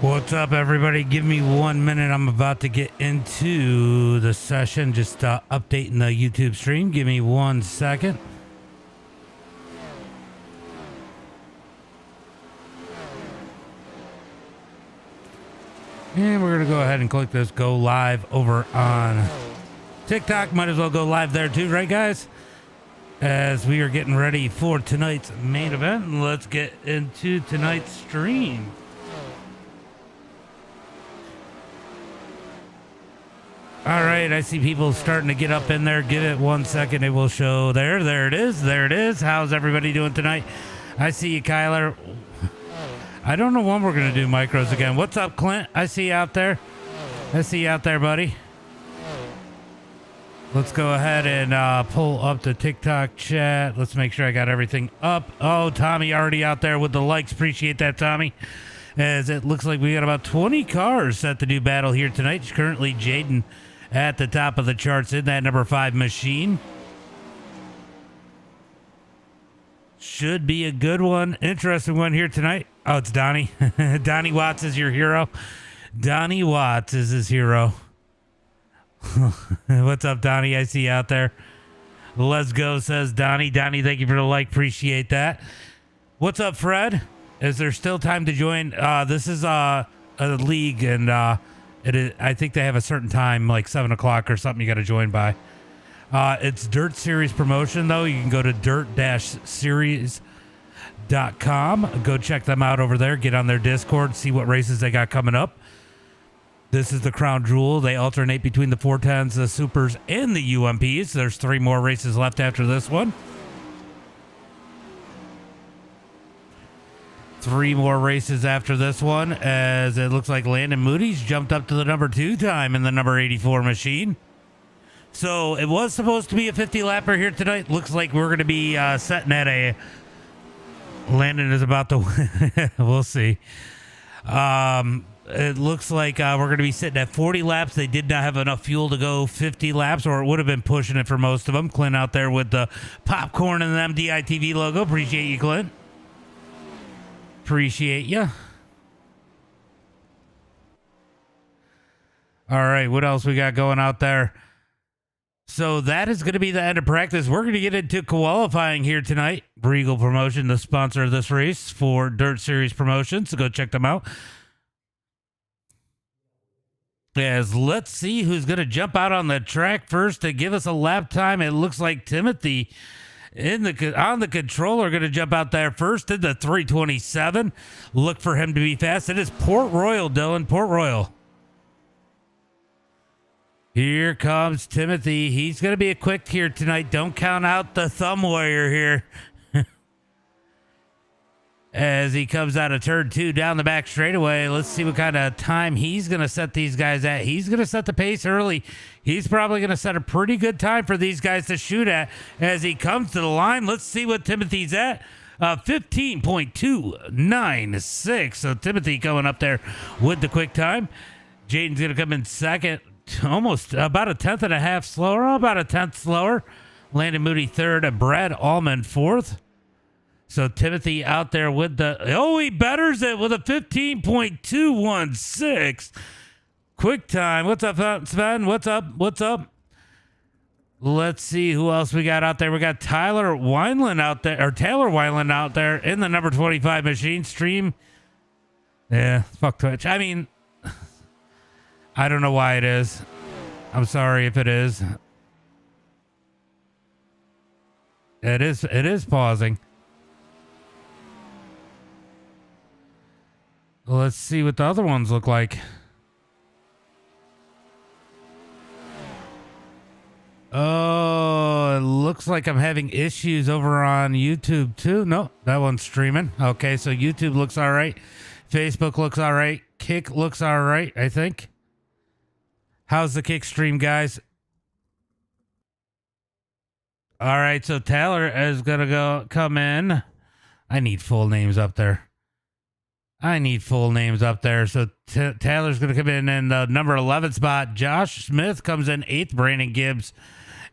What's up, everybody? Give me 1 minute. I'm about to get into the session. Just updating the YouTube stream. Give me 1 second. And we're going to go ahead and click this go live over on TikTok. Might as well go live there too, right, guys? As we are getting ready for tonight's main event. Let's get into tonight's stream. All right, I see people starting to get up in there. Give it 1 second. It will show there. There it is. There it is. How's everybody doing tonight? I see you, Kyler. I don't know when we're going to do micros again. What's up, Clint? I see you out there. I see you out there, buddy. Let's go ahead and pull up the TikTok chat. Let's make sure I got everything up. Oh, Tommy already out there with the likes. Appreciate that, Tommy. As it looks like we got about 20 cars set to do battle here tonight. It's currently Jaden at the top of the charts in that number 5 machine. Should be a good one. Interesting one here tonight. Oh, it's Donnie. Donnie Watts is your hero. Donnie Watts is his hero. What's up, Donnie? I see you out there. Let's go, says Donnie. Donnie, thank you for the like. Appreciate that. What's up, Fred? Is there still time to join? This is a league, and it is, I think they have a certain time, like 7 o'clock or something you got to join by. It's Dirt Series Promotion, though. You can go to dirt-series.com. Go check them out over there. Get on their Discord, see what races they got coming up. This is the Crown Jewel. They alternate between the 410s, the Supers, and the UMPs. There's 3 more races left after this one. 3 more races after this one, as it looks like Landon Moody's jumped up to the number 2 time in the number 84 machine. So it was supposed to be a 50 lapper here tonight. Looks like we're going to be setting at a... Landon is about to win. We'll see. It looks like we're going to be sitting at 40 laps. They did not have enough fuel to go 50 laps, or it would have been pushing it for most of them. Clint out there with the popcorn and the MDiTV logo. Appreciate you, Clint. Appreciate you. All right, what else we got going out there? So that is going to be the end of practice. We're going to get into qualifying here tonight. Reigel Promotion, the sponsor of this race for Dirt Series Promotions. So go check them out. As let's see who's going to jump out on the track first to give us a lap time. It looks like Timothy on the controller going to jump out there first in the 327. Look for him to be fast. It is Port Royal, Dylan. Port Royal. Here comes Timothy. He's going to be a quick here tonight. Don't count out the thumb warrior here. As he comes out of turn 2 down the back straightaway. Let's see what kind of time he's going to set these guys at. He's going to set the pace early. He's probably going to set a pretty good time for these guys to shoot at as he comes to the line. Let's see what Timothy's at. 15.296. So Timothy going up there with the quick time. Jaden's going to come in second. Almost about a 10th and a half slower. About a 10th slower. Landon Moody third. And Brad Allman fourth. So Timothy out there with the... Oh, he betters it with a 15.216. Quick time. What's up, Sven? What's up? What's up? Let's see who else we got out there. We got Taylor Wineland out there in the number 25 machine. Stream. Yeah, fuck Twitch. I mean, I don't know why it is. I'm sorry if it is. It is pausing. Let's see what the other ones look like. Oh, it looks like I'm having issues over on YouTube too. No, that one's streaming. Okay, so YouTube looks all right. Facebook looks all right. Kick looks all right, I think. How's the Kick stream, guys? All right, so Taylor is going to come in. I need full names up there. So Taylor's going to come in the number 11 spot. Josh Smith comes in 8th. Brandon Gibbs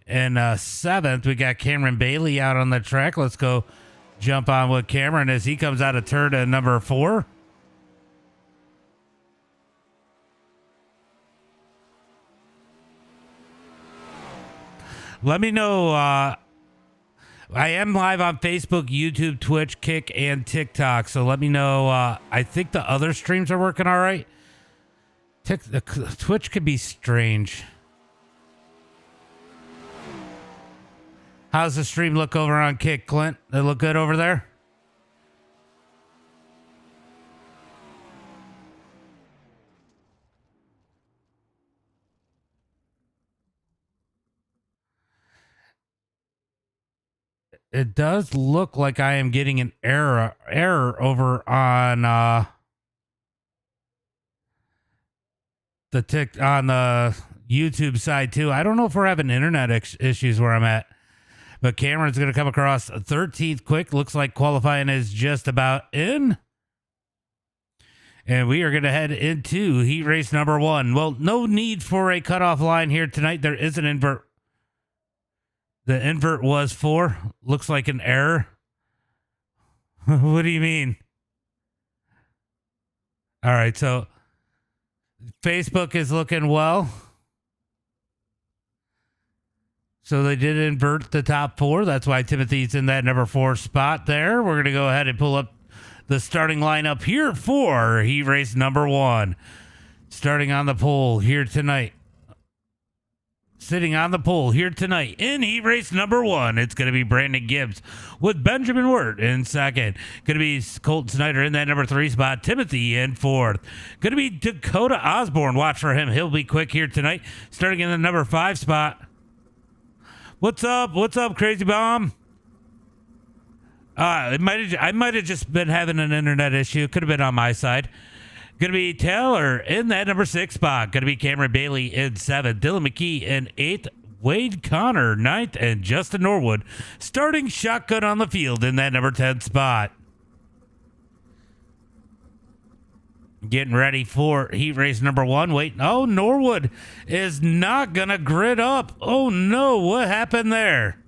in 7th. We got Cameron Bailey out on the track. Let's go jump on with Cameron as he comes out of turn to number 4. Let me know. I am live on Facebook, YouTube, Twitch, Kick, and TikTok. So let me know. I think the other streams are working all right. Twitch could be strange. How's the stream look over on Kick, Clint? They look good over there? It does look like I am getting an error over on the YouTube side too. I don't know if we're having internet issues where I'm at, but Cameron's going to come across 13th quick. Looks like qualifying is just about in. And we are going to head into heat race number 1. Well, no need for a cutoff line here tonight. There is an invert. The invert was 4. Looks like an error. What do you mean? All right, so Facebook is looking well. So they did invert the top 4. That's why Timothy's in that number 4 spot there. We're going to go ahead and pull up the starting lineup here for heat race number 1. Starting on the pole here tonight. Sitting on the pole here tonight in heat race number 1, it's going to be Brandon Gibbs with Benjamin Wirt in second. Going to be Colton Snyder in that number 3 spot. Timothy in 4th. Going to be Dakota Osborne. Watch for him. He'll be quick here tonight. Starting in the number 5 spot. What's up? What's up, Crazy Bomb? I might have just been having an internet issue. It could have been on my side. Going to be Taylor in that number 6 spot. Going to be Cameron Bailey in 7th. Dylan McKee in 8th. Wade Connor 9th. And Justin Norwood starting shotgun on the field in that number 10 spot. Getting ready for heat race number 1. Wait. Oh, Norwood is not going to grid up. Oh, no. What happened there?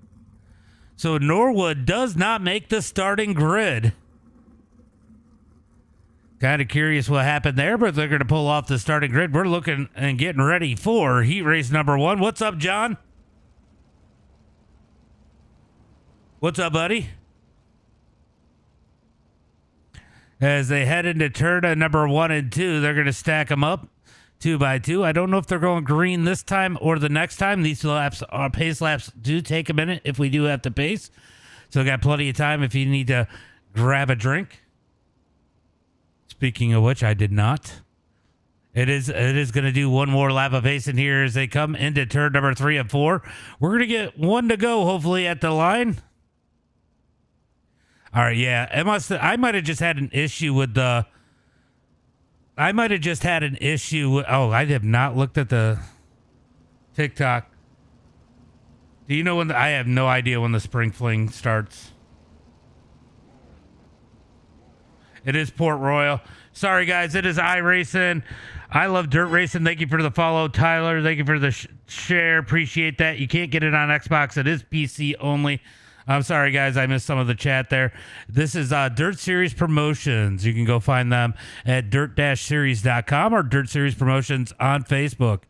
So Norwood does not make the starting grid. Kind of curious what happened there, but they're going to pull off the starting grid. We're looking and getting ready for heat race number 1. What's up, John? What's up, buddy? As they head into turn number 1 and 2, they're going to stack them up 2 by 2. I don't know if they're going green this time or the next time. These laps, pace laps do take a minute if we do have to pace. So got plenty of time if you need to grab a drink. Speaking of which, I did not. It is going to do one more lap of pacing here as they come into turn number 3 and 4. We're going to get 1 to go, hopefully, at the line. All right, yeah. I might have just had an issue with the... I might have just had an issue with... Oh, I have not looked at the TikTok. Do you know when... I have no idea when the spring fling starts. It is Port Royal. Sorry, guys. It is iRacing. I love dirt racing. Thank you for the follow, Tyler. Thank you for the share. Appreciate that. You can't get it on Xbox. It is PC only. I'm sorry, guys. I missed some of the chat there. This is Dirt Series Promotions. You can go find them at dirt-series.com or Dirt Series Promotions on Facebook.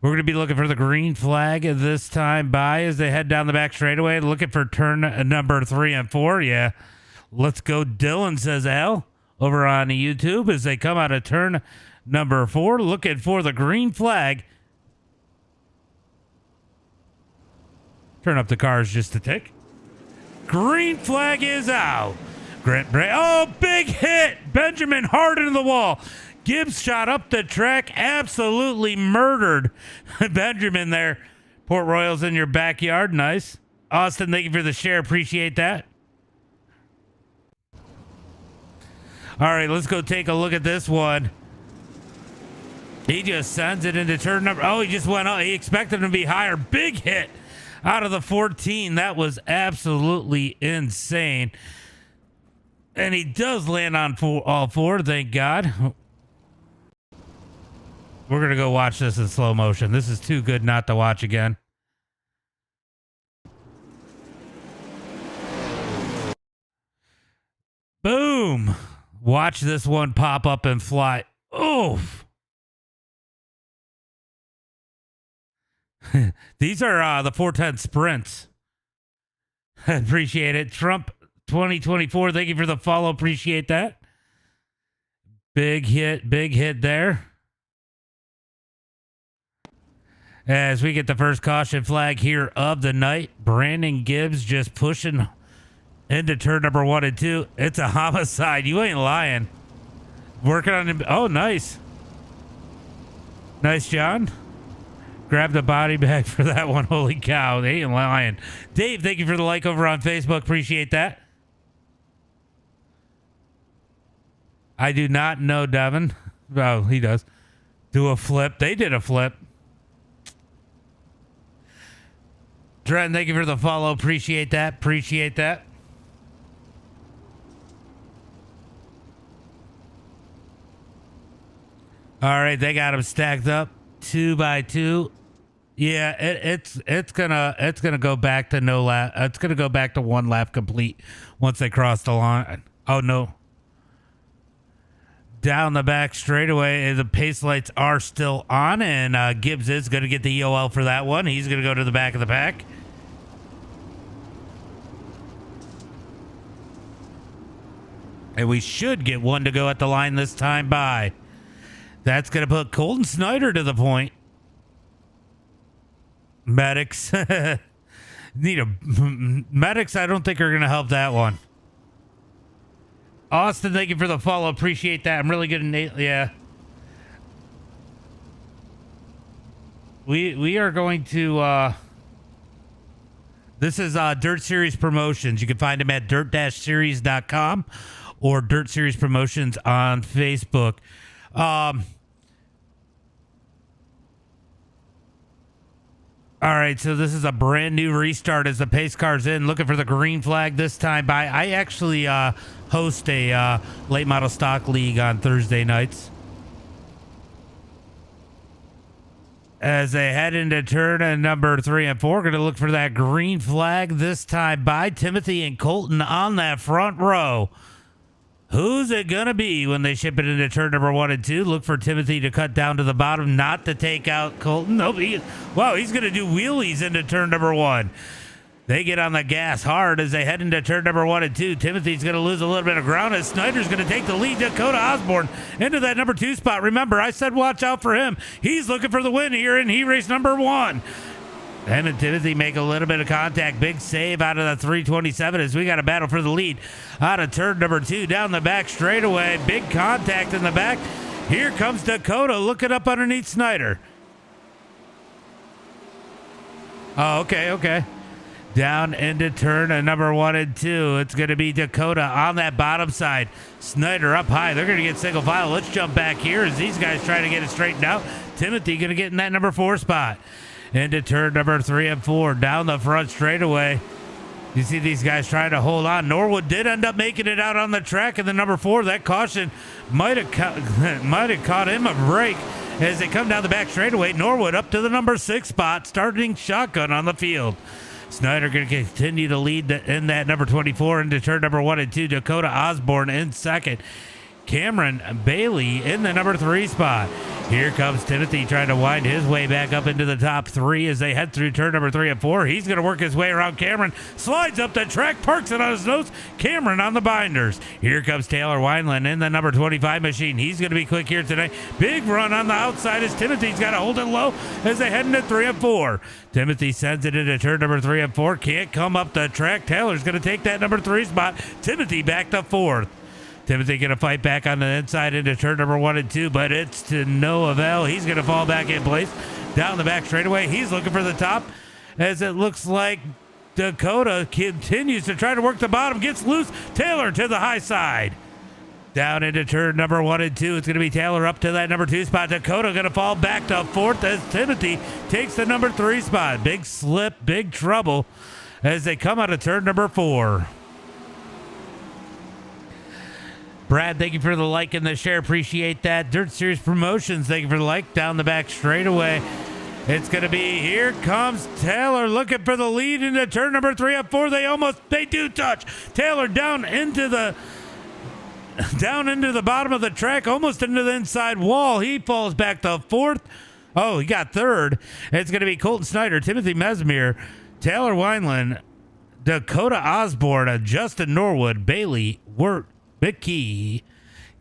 We're going to be looking for the green flag this time by as they head down the back straightaway. Looking for turn number 3 and 4. Yeah. Let's go, Dylan, says Al, over on YouTube as they come out of turn number 4, looking for the green flag. Turn up the cars just a tick. Green flag is out. Oh, big hit. Benjamin hard into the wall. Gibbs shot up the track, absolutely murdered Benjamin there. Port Royal's in your backyard. Nice. Austin, thank you for the share. Appreciate that. All right, let's go take a look at this one. He just sends it into turn number... Oh, he just went up. He expected him to be higher. Big hit out of the 14. That was absolutely insane. And he does land on all 4, thank God. We're going to go watch this in slow motion. This is too good not to watch again. Boom. Watch this one pop up and fly. Oof. These are the 410 sprints. Appreciate it. Trump 2024. Thank you for the follow. Appreciate that. Big hit there. As we get the first caution flag here of the night, Brandon Gibbs just pushing into turn number 1 and 2. It's a homicide. You ain't lying. Working on him. Oh, nice. Nice, John. Grab the body bag for that one. Holy cow. They ain't lying. Dave, thank you for the like over on Facebook. Appreciate that. I do not know Devin. Oh, he does. Do a flip. They did a flip. Trent, thank you for the follow. Appreciate that. Appreciate that. All right, they got them stacked up 2 by 2. Yeah, it's gonna go back to no lap. It's gonna go back to 1 lap complete once they cross the line. Oh no! Down the back straightaway, the pace lights are still on, and Gibbs is gonna get the EOL for that one. He's gonna go to the back of the pack. And we should get one to go at the line this time by. That's going to put Colton Snyder to the point. Medics. Medics, I don't think are going to help that one. Austin, thank you for the follow. Appreciate that. I'm really good at yeah. We are going to this is Dirt Series Promotions. You can find them at dirt-series.com or Dirt Series Promotions on Facebook. All right, so this is a brand new restart as the pace car's in, looking for the green flag this time by. I actually host a late model stock league on Thursday nights. As they head into turn number 3 and 4, going to look for that green flag this time by Timothy and Colton on that front row. Who's it going to be when they ship it into turn number 1 and 2? Look for Timothy to cut down to the bottom, not to take out Colton. Nope, wow, he's going to do wheelies into turn number 1. They get on the gas hard as they head into turn number 1 and 2. Timothy's going to lose a little bit of ground as Snyder's going to take the lead. Dakota Osborne into that number 2 spot. Remember, I said watch out for him. He's looking for the win here in heat race number 1. Him and Timothy make a little bit of contact. Big save out of the 327 as we got a battle for the lead out of turn number 2 down the back straightaway. Big contact in the back. Here comes Dakota looking up underneath Snyder. Oh, okay. Down into turn number 1 and 2. It's going to be Dakota on that bottom side. Snyder up high. They're going to get single file. Let's jump back here as these guys try to get it straightened out. Timothy going to get in that number 4 spot. Into turn number 3 and 4. Down the front straightaway. You see these guys trying to hold on. Norwood did end up making it out on the track in the number 4. That caution might have caught him a break as they come down the back straightaway. Norwood up to the number 6 spot, starting shotgun on the field. Snyder going to continue to lead in that number 24 into turn number 1 and 2. Dakota Osborne in second. Cameron Bailey in the number 3 spot. Here comes Timothy trying to wind his way back up into the top 3 as they head through turn number 3 and 4. He's going to work his way around Cameron. Slides up the track, parks it on his nose. Cameron on the binders. Here comes Taylor Wineland in the number 25 machine. He's going to be quick here tonight. Big run on the outside as Timothy's got to hold it low as they head into 3 and 4. Timothy sends it into turn number 3 and 4. Can't come up the track. Taylor's going to take that number 3 spot. Timothy back to 4th. Timothy going to fight back on the inside into turn number 1 and 2, but it's to no avail. He's going to fall back in place. Down the back straightaway, he's looking for the top as it looks like Dakota continues to try to work the bottom, gets loose. Taylor to the high side. Down into turn number 1 and 2. It's going to be Taylor up to that number 2 spot. Dakota going to fall back to 4th as Timothy takes the number 3 spot. Big slip, big trouble as they come out of turn number 4. Brad, thank you for the like and the share. Appreciate that. Dirt Series Promotions, thank you for the like. Down the back straightaway. It's going to be, here comes Taylor looking for the lead into turn number 3 and 4. They do touch. Taylor down into the bottom of the track, almost into the inside wall. He falls back to 4th. Oh, he got third. It's going to be Colton Snyder, Timothy Mesmer, Taylor Wineland, Dakota Osborne, Justin Norwood, Bailey, Wirt, Bickey,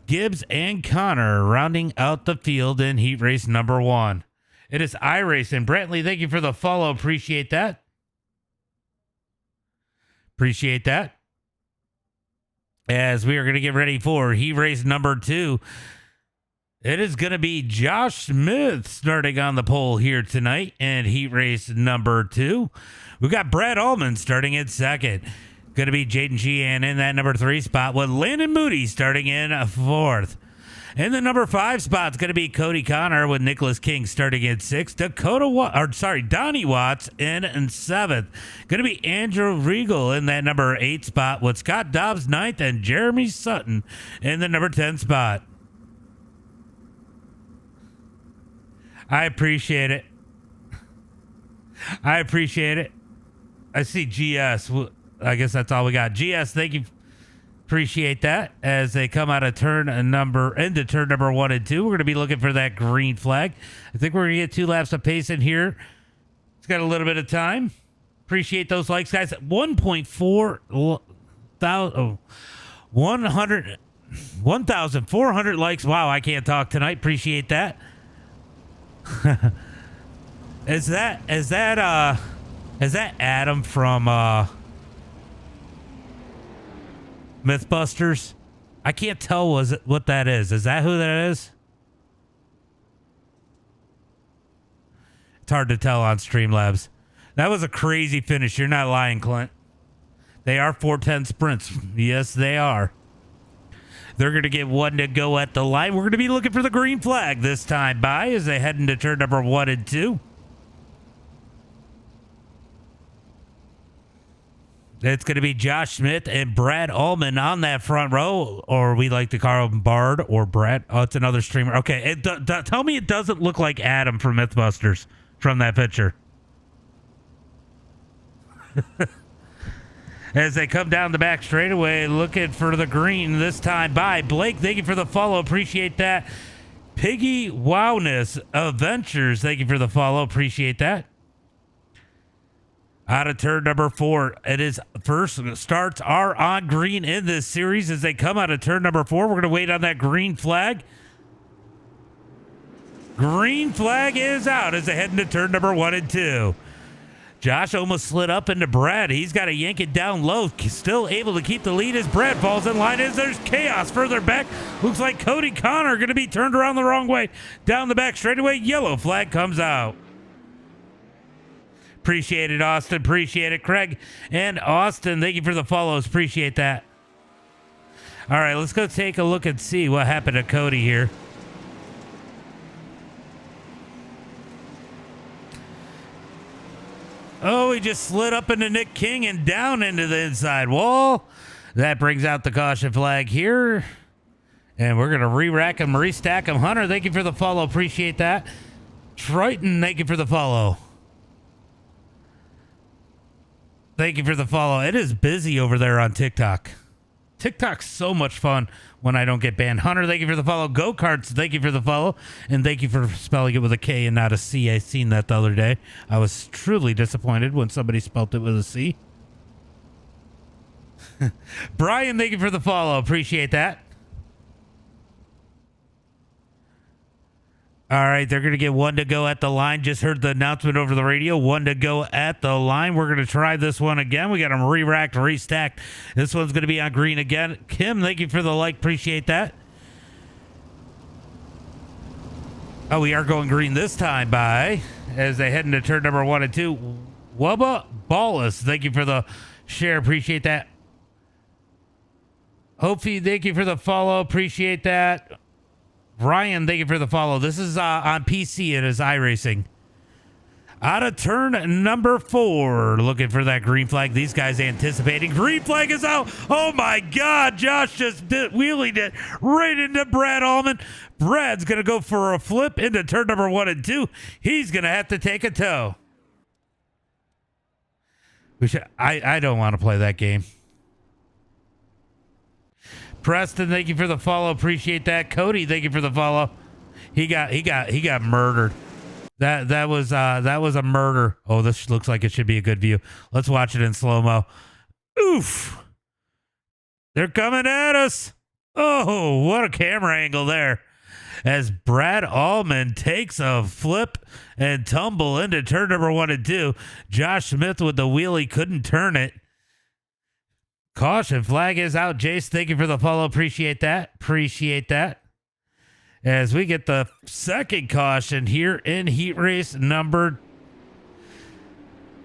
Gibbs, and Connor rounding out the field in heat race number 1. It is iRacing. Brantley, thank you for the follow. Appreciate that. Appreciate that. As we are going to get ready for heat race number 2. It is going to be Josh Smith starting on the pole here tonight in heat race number 2. We've got Brad Allman starting in second. Going to be Jaden Sheehan in that number 3 spot with Landon Moody starting in 4th. In the number 5 spot, it's going to be Cody Connor with Nicholas King starting in 6th. Donnie Watts in 7th. Going to be Andrew Reigel in that number 8 spot with Scott Dobbs 9th and Jeremy Sutton in the number 10 spot. I appreciate it. I appreciate it. I see GS. I guess that's all we got. GS, thank you. Appreciate that. As they come out of into turn number 1 and 2, we're going to be looking for that green flag. I think we're going to get 2 laps of pace in here. It's got a little bit of time. Appreciate those likes, guys. 1,400 likes. Wow, I can't talk tonight. Appreciate that. Is that Adam from Mythbusters? I can't tell what that is. Is that who that is? It's hard to tell on Streamlabs. That was a crazy finish. You're not lying, Clint. They are 410 sprints. Yes, they are. They're going to get 1 to go at the line. We're going to be looking for the green flag this time by as they head into turn number 1 and 2. It's going to be Josh Smith and Brad Allman on that front row, or we like to call him Bard or Brad. Oh, it's another streamer. Okay, tell me it doesn't look like Adam from Mythbusters from that picture. As they come down the back straightaway looking for the green this time by Blake. Thank you for the follow. Appreciate that. Piggy Wowness Adventures. Thank you for the follow. Appreciate that. Out of turn number 4. It is first starts are on green in this series as they come out of turn number 4. We're going to wait on that green flag. Green flag is out as they head into turn number 1 and 2. Josh almost slid up into Brad. He's got to yank it down low. Still able to keep the lead as Brad falls in line as there's chaos further back. Looks like Cody Connor going to be turned around the wrong way. Down the back straightaway. Yellow flag comes out. Appreciate it, Austin. Appreciate it, Craig. And Austin, thank you for the follows. Appreciate that. All right, let's go take a look and see what happened to Cody here. Oh, he just slid up into Nick King and down into the inside wall. That brings out the caution flag here. And we're going to re-rack him, restack him. Hunter, thank you for the follow. Appreciate that. Triton, thank you for the follow. Thank you for the follow. It is busy over there on TikTok. TikTok's so much fun when I don't get banned. Hunter, thank you for the follow. Go-Karts, thank you for the follow. And thank you for spelling it with a K and not a C. I seen that the other day. I was truly disappointed when somebody spelled it with a C. Brian, thank you for the follow. Appreciate that. All right, they're going to get 1 to go at the line. Just heard the announcement over the radio. 1 to go at the line. We're going to try this one again. We got them re-racked, restacked. This one's going to be on green again. Kim, thank you for the like. Appreciate that. Oh, we are going green this time by as they head into turn number 1 and 2. Wubba Ballas, thank you for the share. Appreciate that. Hopi, thank you for the follow. Appreciate that. Ryan, thank you for the follow. This is on PC. It is iRacing. Out of turn number 4. Looking for that green flag. These guys anticipating. Green flag is out. Oh, my God. Josh just wheelied it right into Brad Allman. Brad's going to go for a flip into turn number 1 and 2. He's going to have to take a tow. I don't want to play that game. Preston, thank you for the follow. Appreciate that. Cody, thank you for the follow. He got murdered. That was a murder. Oh, this looks like it should be a good view. Let's watch it in slow-mo. Oof. They're coming at us. Oh, what a camera angle there. As Brad Allman takes a flip and tumble into turn number 1 and 2. Josh Smith with the wheelie couldn't turn it. Caution flag is out. Jace, thank you for the follow. Appreciate that. Appreciate that. As we get the second caution here in heat race number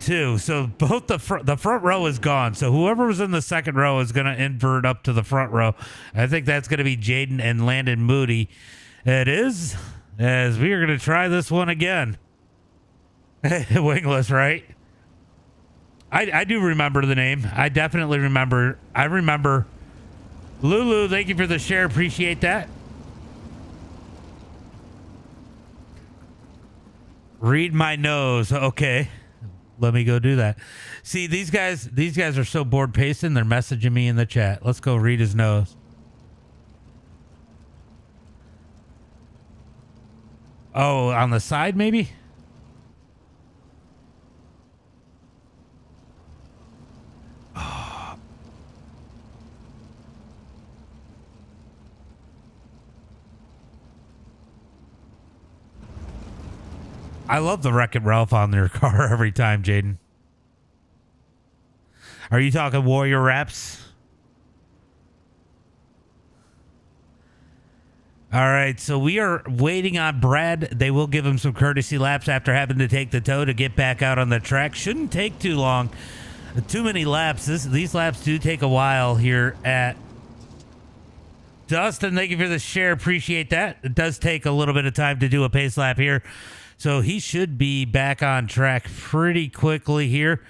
2. So both the front row is gone. So whoever was in the second row is going to invert up to the front row. I think that's going to be Jaden and Landon Moody. It is, as we are going to try this one again. Wingless, right? I do remember the name. I definitely remember. I remember. Lulu, thank you for the share. Appreciate that. Read my nose. Okay. Let me go do that. See, these guys are so bored pasting. They're messaging me in the chat. Let's go read his nose. Oh, on the side, maybe? Oh. I love the Wreck-It Ralph on their car every time, Jaden. Are you talking Warrior Raps? All right, so we are waiting on Brad. They will give him some courtesy laps after having to take the tow to get back out on the track. Shouldn't take too long. Too many laps. These laps do take a while here at Dustin. Thank you for the share. Appreciate that. It does take a little bit of time to do a pace lap here. So he should be back on track pretty quickly here.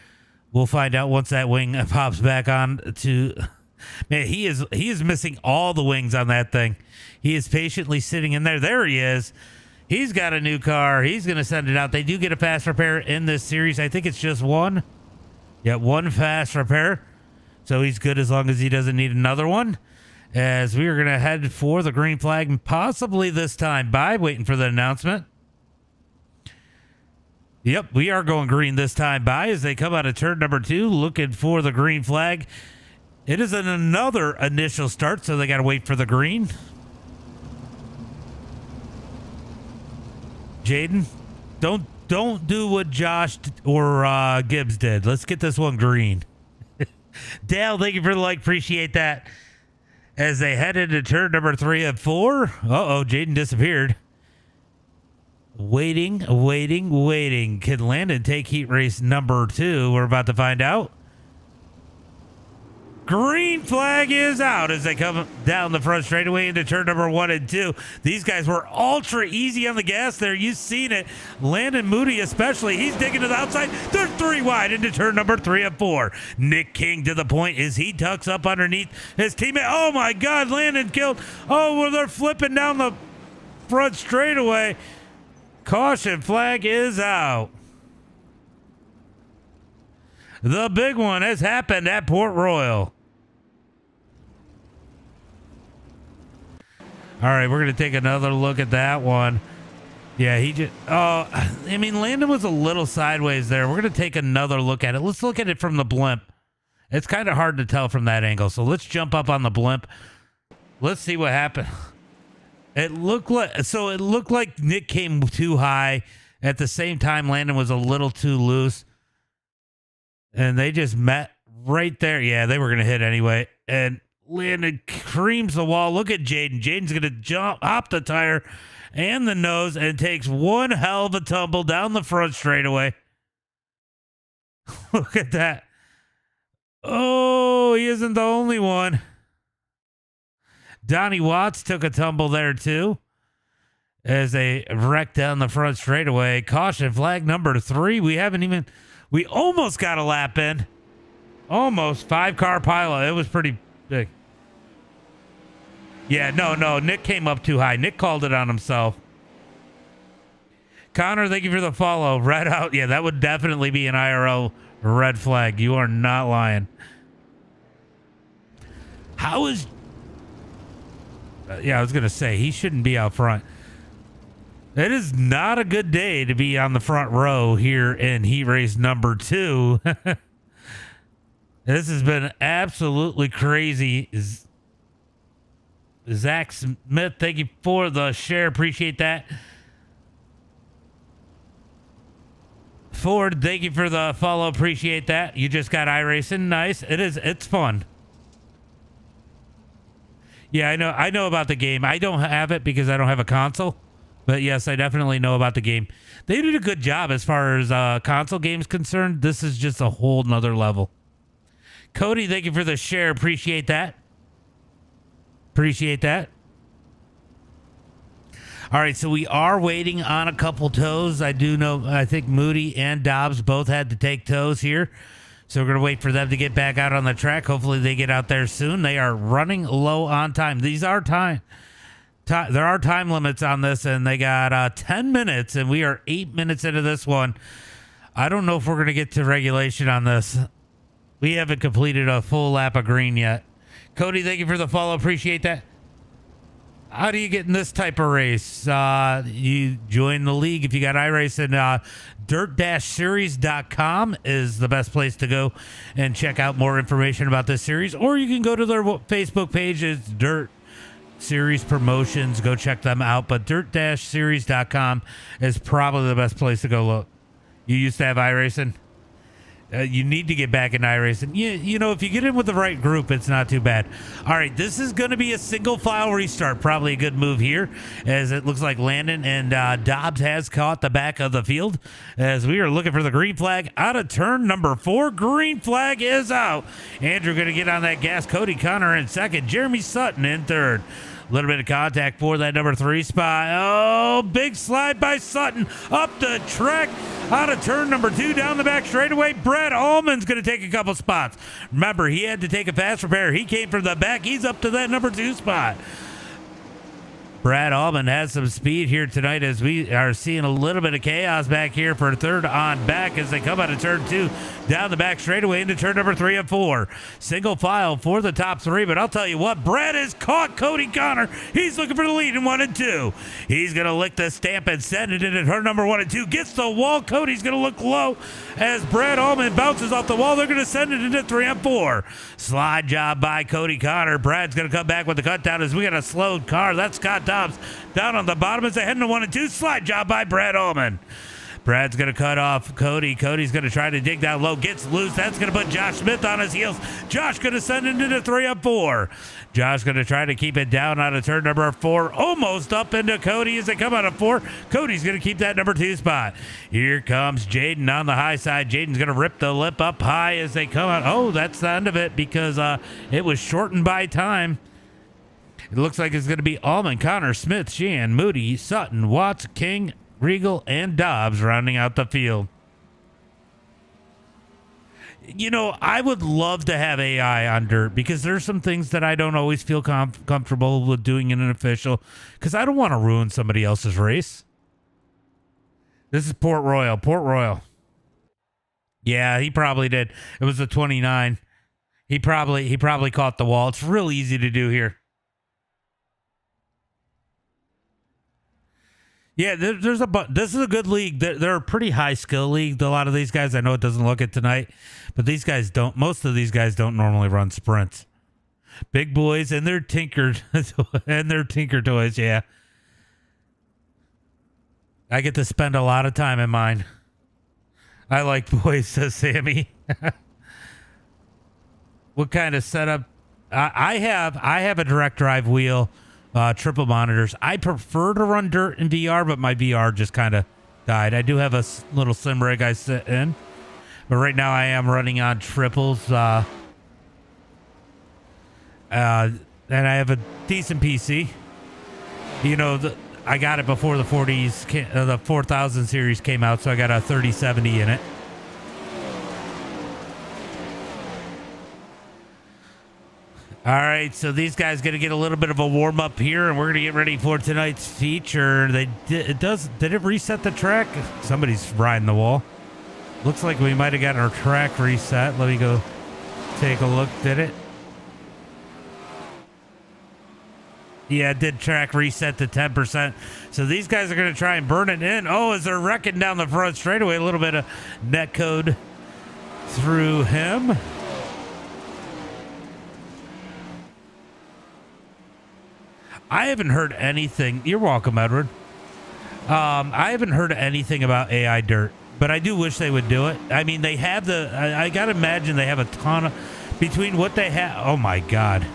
We'll find out once that wing pops back on to... Man, he is missing all the wings on that thing. He is patiently sitting in there. There he is. He's got a new car. He's going to send it out. They do get a fast repair in this series. I think it's just one. Yeah, one fast repair. So he's good as long as he doesn't need another one. As we are going to head for the green flag, and possibly this time by waiting for the announcement. Yep, we are going green this time by as they come out of turn number 2, looking for the green flag. It is another initial start, so they got to wait for the green. Jaden, don't do what Josh or Gibbs did. Let's get this one green. Dale, thank you for the like. Appreciate that. As they head into turn number 3 and 4. Uh-oh, Jaden disappeared. Waiting. Can Landon take heat race number 2? We're about to find out. Green flag is out as they come down the front straightaway into turn number 1 and 2. These guys were ultra easy on the gas there. You've seen it. Landon Moody especially. He's digging to the outside. They're 3 wide into turn number 3 and 4. Nick King to the point as he tucks up underneath his teammate. Oh my God, Landon killed. Oh, well, they're flipping down the front straightaway. Caution flag is out. The big one has happened at Port Royal. All right, we're going to take another look at that one. Yeah, he just... Oh, I mean, Landon was a little sideways there. We're going to take another look at it. Let's look at it from the blimp. It's kind of hard to tell from that angle. So let's jump up on the blimp. Let's see what happened. It looked like Nick came too high. At the same time, Landon was a little too loose. And they just met right there. Yeah, they were going to hit anyway. And Landon creams the wall. Look at Jaden. Jaden's going to hop the tire and the nose and takes one hell of a tumble down the front straightaway. Look at that. Oh, he isn't the only one. Donnie Watts took a tumble there too as they wrecked down the front straightaway. Caution flag number 3. We almost got a lap in. Almost. 5-car pilot. It was pretty big. Yeah, no. Nick came up too high. Nick called it on himself. Connor, thank you for the follow. Red out. Yeah, that would definitely be an IRL red flag. You are not lying. How is... yeah, I was going to say, he shouldn't be out front. It is not a good day to be on the front row here in heat race number 2. This has been absolutely crazy. Zach Smith, thank you for the share. Appreciate that. Ford, thank you for the follow. Appreciate that. You just got iRacing. Nice. It's fun. Yeah, I know about the game. I don't have it because I don't have a console. But yes, I definitely know about the game. They did a good job as far as console games concerned. This is just a whole nother level. Cody, thank you for the share. Appreciate that. Appreciate that. All right, so we are waiting on a couple tows. I think Moody and Dobbs both had to take tows here. So we're going to wait for them to get back out on the track. Hopefully they get out there soon. They are running low on time. These are there are time limits on this, and they got 10 minutes, and we are 8 minutes into this one. I don't know if we're going to get to regulation on this. We haven't completed a full lap of green yet. Cody, thank you for the follow. Appreciate that. How do you get in this type of race? You join the league if you got iRacing. Dirt-series.com is the best place to go and check out more information about this series. Or you can go to their Facebook page. It's Dirt Series Promotions. Go check them out. But dirt-series.com is probably the best place to go look. You used to have iRacing? You need to get back in iRacing. You know, if you get in with the right group, it's not too bad. All right, this is going to be a single file restart. Probably a good move here, as it looks like Landon and Dobbs has caught the back of the field, as we are looking for the green flag out of turn number 4. Green flag is out. Andrew going to get on that gas. Cody Connor in second. Jeremy Sutton in third. A little bit of contact for that number 3 spot. Oh, big slide by Sutton up the track out of turn number 2 down the back straightaway. Brad Allman's going to take a couple spots. Remember, he had to take a fast repair. He came from the back. He's up to that number 2 spot. Brad Allman has some speed here tonight, as we are seeing a little bit of chaos back here for third on back as they come out of turn 2 down the back straightaway into turn number 3 and 4. Single file for the top 3, but I'll tell you what, Brad has caught Cody Connor. He's looking for the lead in 1 and 2. He's going to lick the stamp and send it into turn number 1 and 2. Gets the wall. Cody's going to look low as Brad Allman bounces off the wall. They're going to send it into 3 and 4. Slide job by Cody Connor. Brad's going to come back with the cut down as we got a slowed car. That's Scott Dobbs down on the bottom as they head into 1 and 2. Slide job by Brad Allman. Brad's going to cut off Cody. Cody's going to try to dig down low. Gets loose. That's going to put Josh Smith on his heels. Josh going to send it into 3 and 4. Josh going to try to keep it down out of turn number 4. Almost up into Cody as they come out of 4. Cody's going to keep that number 2 spot. Here comes Jaden on the high side. Jaden's going to rip the lip up high as they come out. Oh, that's the end of it because it was shortened by time. It looks like it's going to be Allman, Connor, Smith, Sheehan, Moody, Sutton, Watts, King, Reigel, and Dobbs rounding out the field. You know, I would love to have AI on dirt because there's some things that I don't always feel comfortable with doing in an official because I don't want to ruin somebody else's race. This is Port Royal. Port Royal. Yeah, he probably did. It was a 29. He probably caught the wall. It's real easy to do here. Yeah, this is a good league. They're a pretty high skill league. A lot of these guys, I know it doesn't look it tonight, but these guys don't. Most of these guys don't normally run sprints. Big boys and they're tinker toys. Yeah, I get to spend a lot of time in mine. I like boys, says Sammy. What kind of setup? I have a direct drive wheel. Triple monitors. I prefer to run dirt in VR, but my VR just kind of died. I do have a little sim rig I sit in, but right now I am running on triples. And I have a decent PC. You know, I got it before the 4000 series came out, so I got a 3070 in it. All right, so these guys going to get a little bit of a warm up here, and we're going to get ready for tonight's feature. Did it reset the track? Somebody's riding the wall. Looks like we might have gotten our track reset. Let me go take a look. Did it? Yeah, it did track reset to 10%. So these guys are going to try and burn it in. Oh, as they're wrecking down the front straightaway, a little bit of net code through him. I haven't heard anything. You're welcome, Edward. I haven't heard anything about AI Dirt, but I do wish they would do it. I mean, they have I got to imagine they have a ton of, between what they have. Oh my God.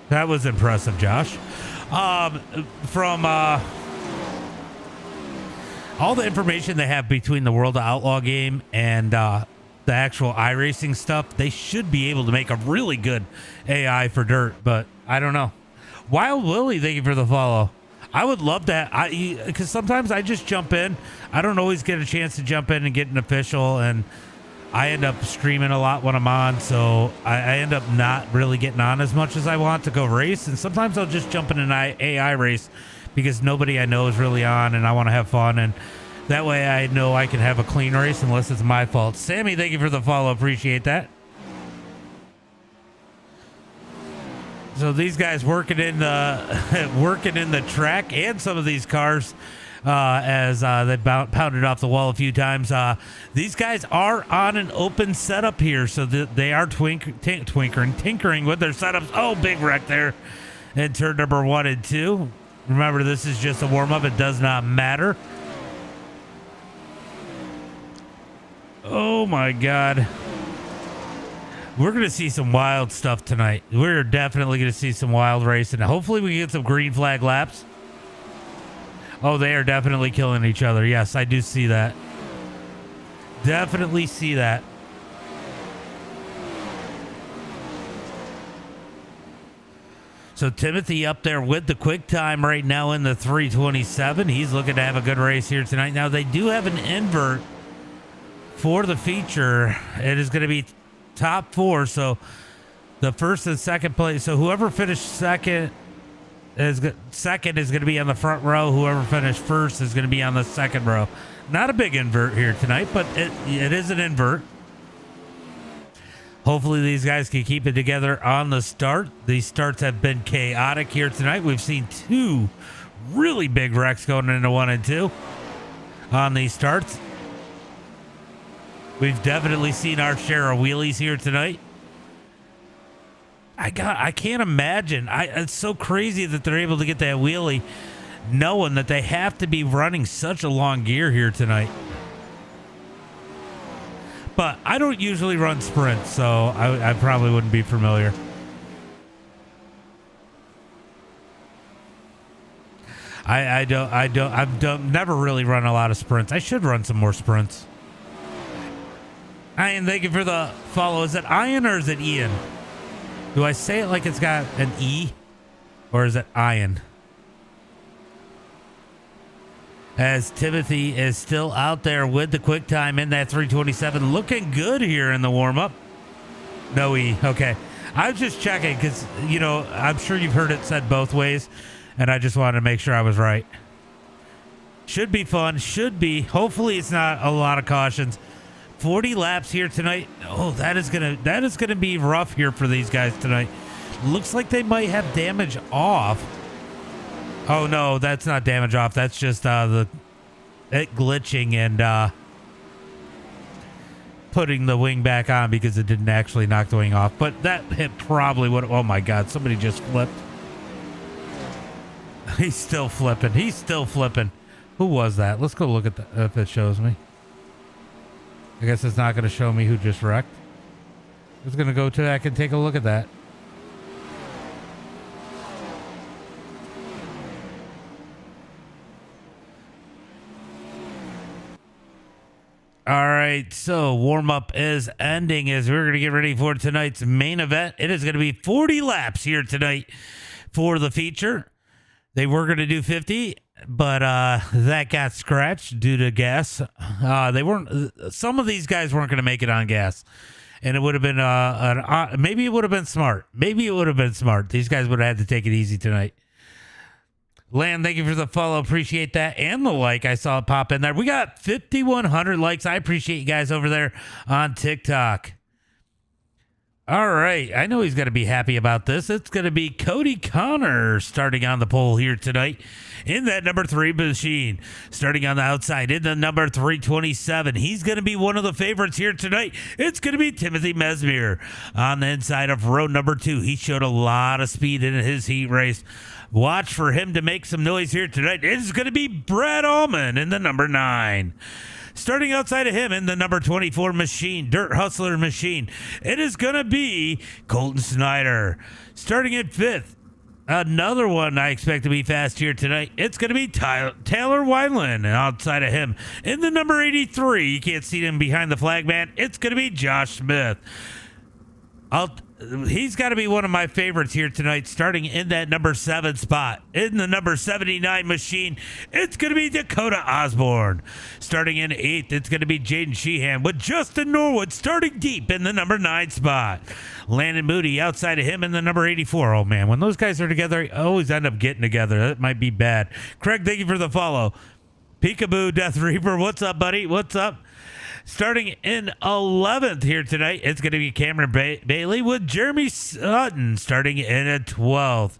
That was impressive, Josh. From all the information they have between the World of Outlaw game and the actual iRacing stuff, they should be able to make a really good AI for Dirt, but I don't know. Wild Willie, thank you for the follow. I would love that. Because sometimes I just jump in. I don't always get a chance to jump in and get an official, and I end up streaming a lot when I'm on, so I end up not really getting on as much as I want to go race. And sometimes I'll just jump in an AI race because nobody I know is really on, and I want to have fun. And that way I know I can have a clean race unless it's my fault. Sammy, thank you for the follow. Appreciate that. So these guys working in the track and some of these cars as they pounded off the wall a few times. These guys are on an open setup here, so they are tinkering with their setups. Oh, big wreck there in turn number 1 and 2. Remember, this is just a warm-up. It does not matter. Oh, my God. We're going to see some wild stuff tonight. We're definitely going to see some wild racing. Hopefully we get some green flag laps. Oh, they are definitely killing each other. Yes, I do see that. Definitely see that. So Timothy up there with the quick time right now in the 327. He's looking to have a good race here tonight. Now, they do have an invert for the feature. It is going to be top 4, so the first and second place. So whoever finished second is going to be on the front row. Whoever finished first is going to be on the second row. Not a big invert here tonight, but it is an invert. Hopefully these guys can keep it together on the start. These starts have been chaotic here tonight. We've seen 2 really big wrecks going into 1 and 2 on these starts. We've definitely seen our share of wheelies here tonight. I can't imagine. It's so crazy that they're able to get that wheelie knowing that they have to be running such a long gear here tonight. But I don't usually run sprints, so I probably wouldn't be familiar. I've never really run a lot of sprints. I should run some more sprints. Ian, thank you for the follow. Is it Ian or is it Ian? Do I say it like it's got an E? Or is it Ian? As Timothy is still out there with the quick time in that 327. Looking good here in the warm-up. No E. Okay. I was just checking because, I'm sure you've heard it said both ways. And I just wanted to make sure I was right. Should be fun. Should be. Hopefully it's not a lot of cautions. 40 laps here tonight. Oh, that is gonna be rough here for these guys tonight. Looks like they might have damage off. Oh no, that's not damage off. That's just it glitching and putting the wing back on because it didn't actually knock the wing off. But that hit probably would. Oh my God, somebody just flipped. He's still flipping. He's still flipping. Who was that? Let's go look at if it shows me. I guess it's not going to show me who just wrecked. It's going to go to I can take a look at that. All right, so warm-up is ending as we're going to get ready for tonight's main event. It is going to be 40 laps here tonight for the feature. They were going to do 50, but that got scratched due to gas. Some of these guys weren't going to make it on gas, and it would have been maybe it would have been smart. Maybe it would have been smart. These guys would have had to take it easy tonight. Land, thank you for the follow. Appreciate that. And the like. I saw it pop in there. We got 5,100 likes. I appreciate you guys over there on TikTok. All right. I know he's going to be happy about this. It's going to be Cody Connor starting on the pole here tonight in that number 3 machine. Starting on the outside in the number 327. He's going to be one of the favorites here tonight. It's going to be Timothy Mesmer on the inside of row number 2. He showed a lot of speed in his heat race. Watch for him to make some noise here tonight. It's going to be Brad Allman in the number 9. Starting outside of him in the number 24 machine, Dirt Hustler machine, it is going to be Colton Snyder. Starting in 5th, another one I expect to be fast here tonight. It's going to be Taylor Wineland. And outside of him in the number 83, you can't see him behind the flag man. It's going to be Josh Smith. He's got to be one of my favorites here tonight, starting in that number 7 spot. In the number 79 machine, it's going to be Dakota Osborne. Starting in 8th, it's going to be Jaden Sheehan with Justin Norwood starting deep in the number 9 spot. Landon Moody outside of him in the number 84. Oh, man, when those guys are together, I always end up getting together. That might be bad. Craig, thank you for the follow. Peekaboo Death Reaper, what's up, buddy? What's up? Starting in 11th here tonight, it's going to be Cameron Bailey with Jeremy Sutton starting in at 12th.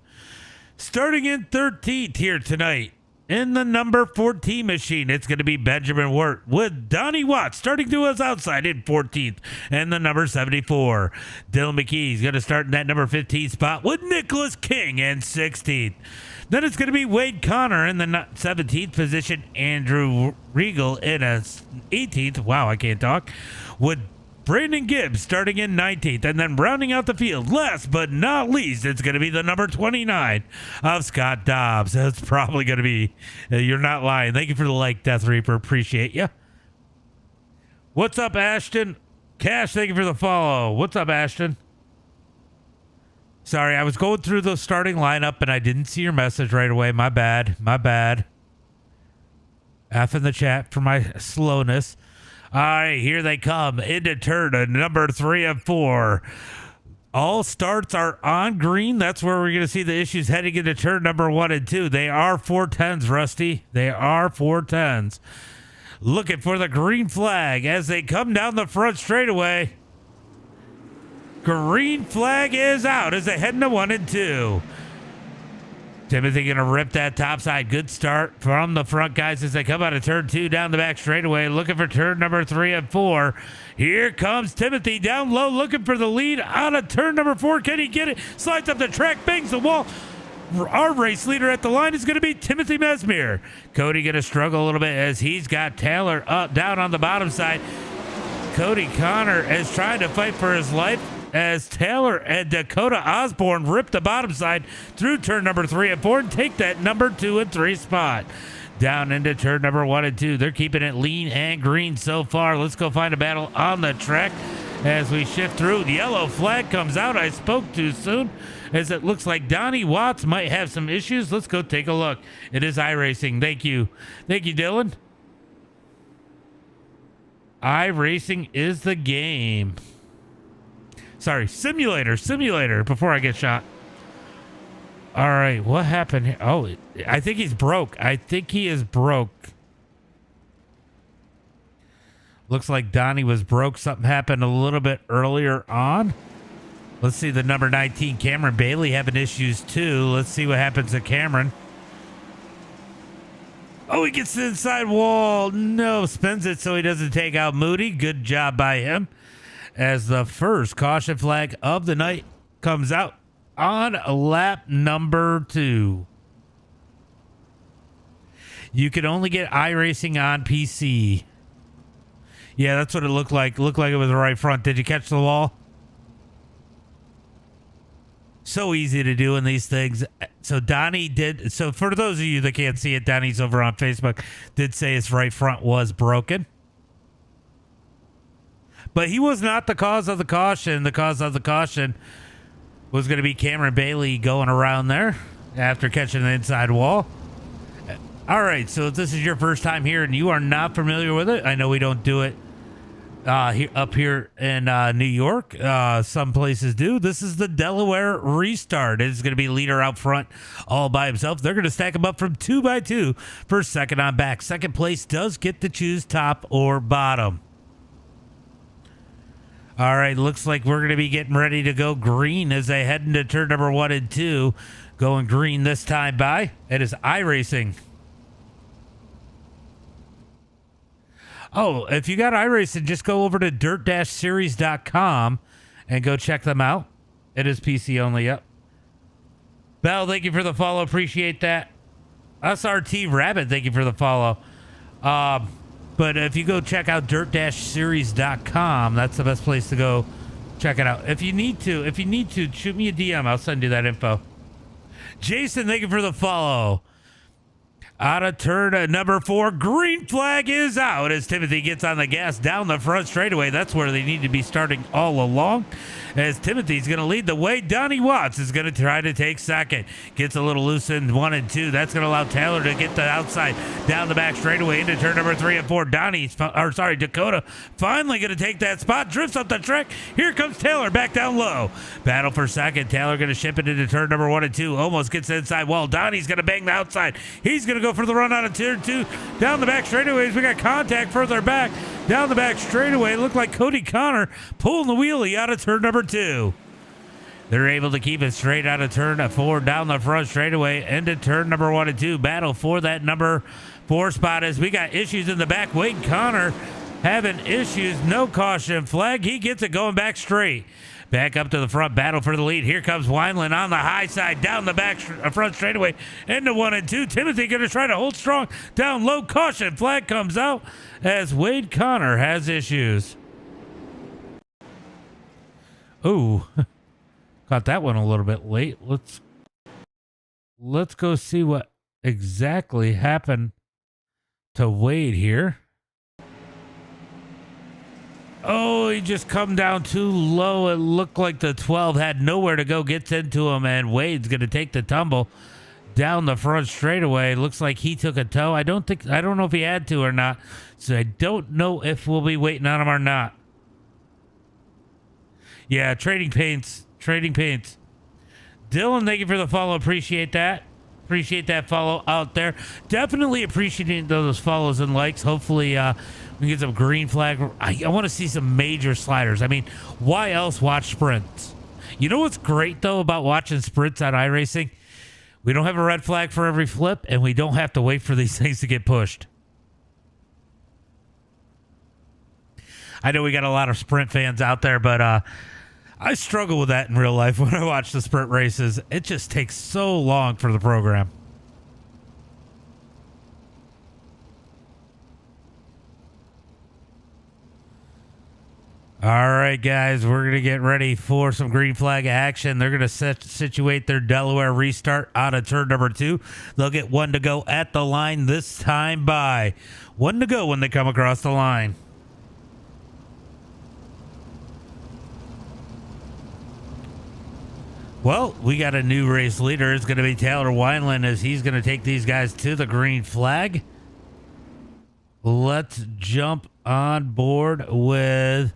Starting in 13th here tonight, in the number 14 machine, it's going to be Benjamin Wirt with Donnie Watts starting to his outside in 14th and the number 74. Dylan McKee is going to start in that number 15 spot with Nicholas King in 16th. Then it's going to be Wade Connor in the 17th position, Andrew Reigel in a 18th. Wow, I can't talk. With Brandon Gibbs starting in 19th, and then rounding out the field, last but not least, it's going to be the number 29 of Scott Dobbs. That's probably going to be, you're not lying. Thank you for the like, Death Reaper. Appreciate you. What's up, Ashton? Cash, thank you for the follow. What's up, Ashton? Sorry, I was going through the starting lineup and I didn't see your message right away. My bad. My bad. F in the chat for my slowness. All right, here they come into turn number 3 and 4. All starts are on green. That's where we're going to see the issues heading into turn number 1 and 2. They are 410s, Rusty. They are 410s. Looking for the green flag as they come down the front straightaway. Green flag is out as they head into 1 and 2. Timothy going to rip that top side. Good start from the front guys as they come out of turn 2 down the back straightaway. Looking for turn number 3 and 4. Here comes Timothy down low looking for the lead out of turn number 4. Can he get it? Slides up the track, bangs the wall. Our race leader at the line is going to be Timothy Mesmer. Cody going to struggle a little bit as he's got Taylor up down on the bottom side. Cody Connor is trying to fight for his life as Taylor and Dakota Osborne rip the bottom side through turn number 3 and 4 and take that number 2 and 3 spot. Down into turn number 1 and 2. They're keeping it lean and green so far. Let's go find a battle on the track as we shift through. The yellow flag comes out. I spoke too soon as it looks like Donnie Watts might have some issues. Let's go take a look. It is iRacing. Thank you. Thank you, Dylan. iRacing is the game. Sorry, simulator before I get shot. All right, what happened here? Oh, I think he's broke. I think he is broke. Looks like Donnie was broke. Something happened a little bit earlier on. Let's see the number 19, Cameron Bailey, having issues too. Let's see what happens to Cameron. Oh, he gets the inside wall. No, spins it so he doesn't take out Moody. Good job by him. As the first caution flag of the night comes out on lap number 2. You can only get iRacing on PC. Yeah, that's what it looked like. Looked like it was the right front. Did you catch the wall? So easy to do in these things. So Donnie did. So for those of you that can't see it, Donnie's over on Facebook did say his right front was broken. But he was not the cause of the caution. The cause of the caution was going to be Cameron Bailey going around there after catching the inside wall. All right, so if this is your first time here and you are not familiar with it, I know we don't do it up here in New York. Some places do. This is the Delaware Restart. It's going to be leader out front all by himself. They're going to stack him up from 2 by 2 for second on back. Second place does get to choose top or bottom. All right, looks like we're going to be getting ready to go green as they head into turn number 1 and 2. Going green this time by. It is iRacing. Oh, if you got iRacing, just go over to dirt-series.com and go check them out. It is PC only, yep. Bell, thank you for the follow. Appreciate that. SRT Rabbit, thank you for the follow. But if you go check out dirt-series.com, that's the best place to go check it out. If you need to, shoot me a DM. I'll send you that info. Jason, thank you for the follow. Out of turn number 4, green flag is out as Timothy gets on the gas down the front straightaway. That's where they need to be starting all along. As Timothy's going to lead the way, Donnie Watts is going to try to take second. Gets a little loose in 1 and 2. That's going to allow Taylor to get the outside down the back straightaway into turn number 3 and 4. Dakota finally going to take that spot. Drifts up the track. Here comes Taylor back down low. Battle for second. Taylor going to ship it into turn number 1 and 2. Almost gets inside wall. Donnie's going to bang the outside. He's going to go for the run out of turn 2. Down the back straightaways. We got contact further back. Down the back straightaway. Looked like Cody Connor pulling the wheelie out of turn number 2. They're able to keep it straight out of turn 4 down the front straightaway into turn number 1 and 2. Battle for that number 4 spot as we got issues in the back. Wade Connor having issues. No caution flag. He gets it going back straight. Back up to the front, battle for the lead. Here comes Wineland on the high side, down the back front straightaway into 1 and 2. Timothy going to try to hold strong. Down low, caution flag comes out as Wade Connor has issues. Ooh, caught that one a little bit late. Let's go see what exactly happened to Wade here. Oh, he just come down too low. It looked like the 12 had nowhere to go. Gets into him, and Wade's going to take the tumble down the front straightaway. Looks like he took a tow. I don't know if he had to or not. So I don't know if we'll be waiting on him or not. Yeah, trading paints. Dylan, thank you for the follow. Appreciate that. Appreciate that follow out there. Definitely appreciating those follows and likes. Hopefully, we get some green flag. I want to see some major sliders. I mean, why else watch sprints? You know what's great, though, about watching sprints on iRacing? We don't have a red flag for every flip, and we don't have to wait for these things to get pushed. I know we got a lot of sprint fans out there, but I struggle with that in real life when I watch the sprint races. It just takes so long for the program. All right, guys, we're going to get ready for some green flag action. They're going to situate their Delaware restart out of turn number 2. They'll get 1 to go at the line this time by. 1 to go when they come across the line. Well, we got a new race leader. It's going to be Taylor Wineland as he's going to take these guys to the green flag. Let's jump on board with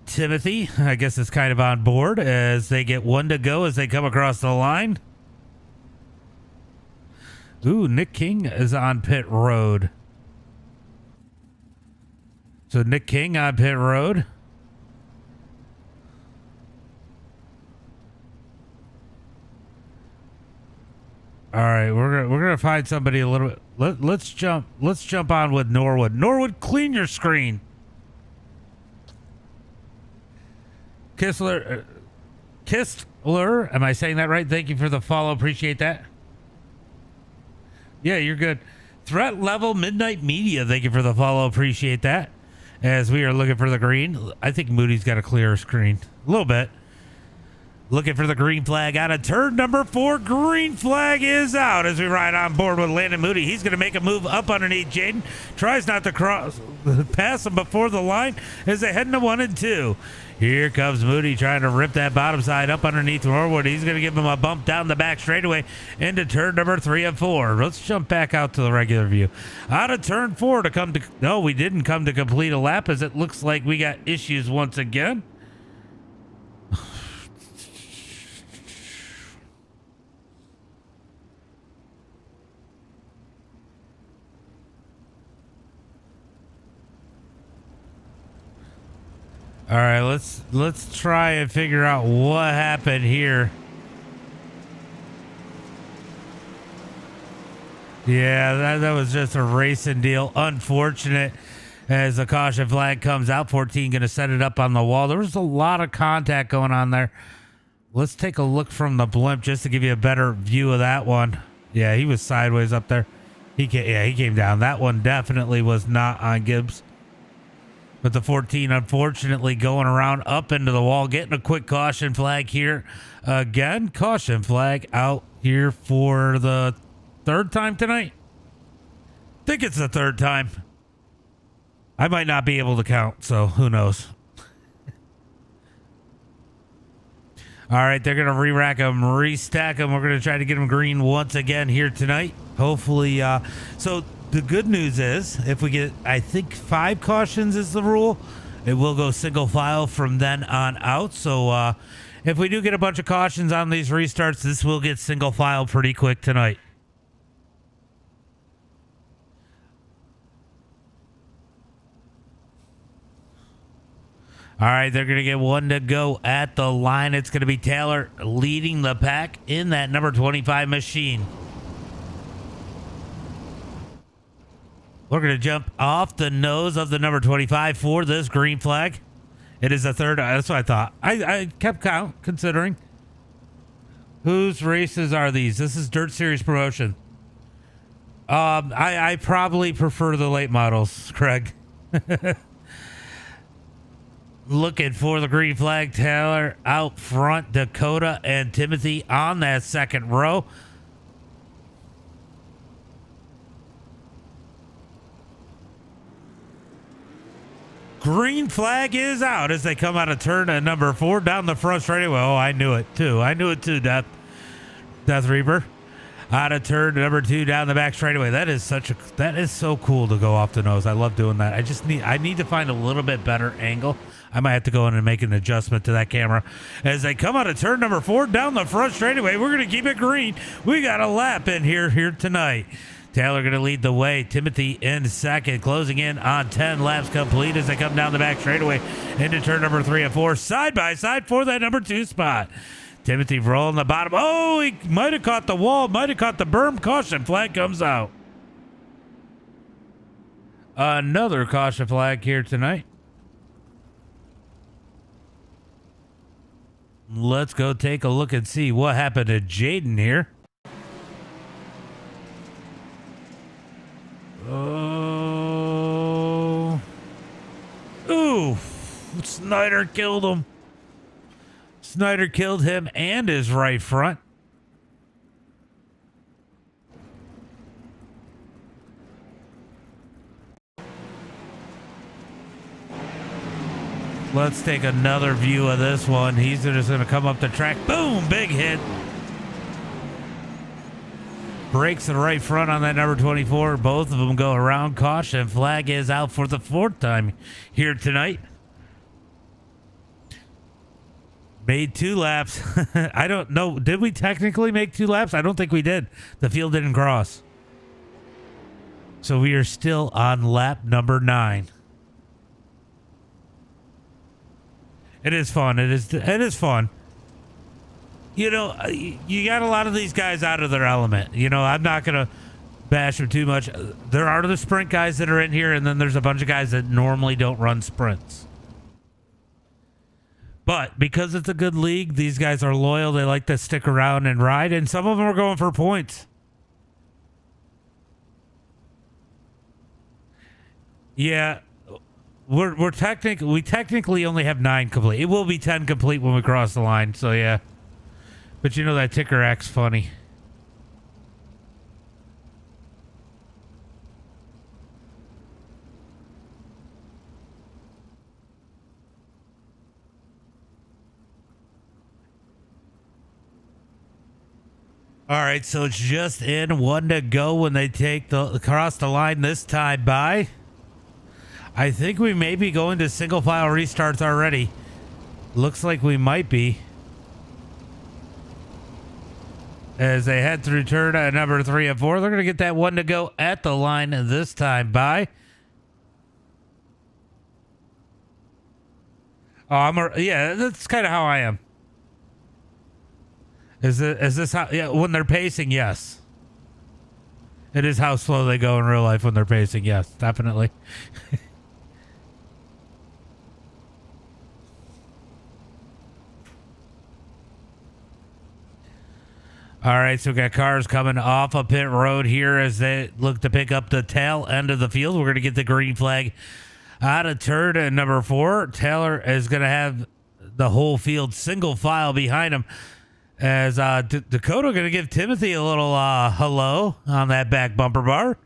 Timothy. I guess it's kind of on board as they get 1 to go as they come across the line. Ooh, Nick King is on pit road. So Nick King on pit road. All right, we're gonna find somebody a little bit. Let's jump on with Norwood. Norwood, clean your screen. Kistler, am I saying that right? Thank you for the follow. Appreciate that. Yeah, you're good. Threat level Midnight Media. Thank you for the follow. Appreciate that. As we are looking for the green, I think Moody's got a clearer screen a little bit. Looking for the green flag out of turn number 4. Green flag is out as we ride on board with Landon Moody. He's going to make a move up underneath Jaden. Tries not to pass him before the line as they head into 1 and 2. Here comes Moody trying to rip that bottom side up underneath Norwood. He's going to give him a bump down the back straightaway into turn number 3 and 4. Let's jump back out to the regular view. Out of turn 4 to come to... No, we didn't come to complete a lap as it looks like we got issues once again. All right, let's try and figure out what happened here. Yeah, that was just a racing deal. Unfortunate as the caution flag comes out. 14 going to set it up on the wall. There was a lot of contact going on there. Let's take a look from the blimp just to give you a better view of that one. Yeah, he was sideways up there. He came down. That one definitely was not on Gibbs. But the 14, unfortunately, going around up into the wall, getting a quick caution flag here. Again, caution flag out here for the third time tonight. I think it's the third time. I might not be able to count, so who knows. All right, they're going to re-rack them, restack them. We're going to try to get them green once again here tonight. Hopefully, so the good news is if we get, I think 5 cautions is the rule. It will go single file from then on out. So if we do get a bunch of cautions on these restarts, this will get single file pretty quick tonight. All right, they're going to get one to go at the line. It's going to be Taylor leading the pack in that number 25 machine. We're going to jump off the nose of the number 25 for this green flag. It is the third. That's what I thought. I kept count considering. Whose races are these? This is Dirt Series Promotion. I probably prefer the late models, Craig. Looking for the green flag. Taylor out front. Dakota and Timothy on that second row. Green flag is out as they come out of turn number 4 down the front straightaway. Oh, I knew it too. Death Reaper. Out of turn number 2 down the back straightaway. That is so cool to go off the nose. I love doing that. I need to find a little bit better angle. I might have to go in and make an adjustment to that camera. As they come out of turn number 4 down the front straightaway, we're going to keep it green. We got a lap in here tonight. Taylor going to lead the way. Timothy in second, closing in on 10 laps complete as they come down the back straightaway into turn number 3 and 4, side by side for that number 2 spot. Timothy rolling the bottom. Oh, he might have caught the wall, might have caught the berm. Caution flag comes out. Another caution flag here tonight. Let's go take a look and see what happened to Jaden here. Oh. Ooh. Snyder killed him. Snyder killed him and his right front. Let's take another view of this one. He's just going to come up the track. Boom! Big hit. Breaks the right front on that number 24. Both of them go around. Caution flag is out for the 4th time here tonight. Made 2 laps. I don't know. Did we technically make 2 laps? I don't think we did. The field didn't cross. So we are still on lap number 9. It is fun. It is fun. You know, you got a lot of these guys out of their element. You know, I'm not going to bash them too much. There are the sprint guys that are in here, and then there's a bunch of guys that normally don't run sprints. But because it's a good league, these guys are loyal. They like to stick around and ride, and some of them are going for points. Yeah. We technically only have 9 complete. It will be 10 complete when we cross the line, so yeah. But you know that ticker acts funny. All right, so it's just in, 1 to go when they cross the line this time by. I think we may be going to single file restarts already. Looks like we might be. As they head through turn number 3 and 4, they're going to get that 1 to go at the line this time by. Oh, yeah, that's kind of how I am. Is this how? Yeah, when they're pacing, yes. It is how slow they go in real life when they're pacing. Yes, definitely. All right, so we got cars coming off of pit road here as they look to pick up the tail end of the field. We're going to get the green flag out of turn number 4. Taylor is going to have the whole field single file behind him as Dakota going to give Timothy a little hello on that back bumper bar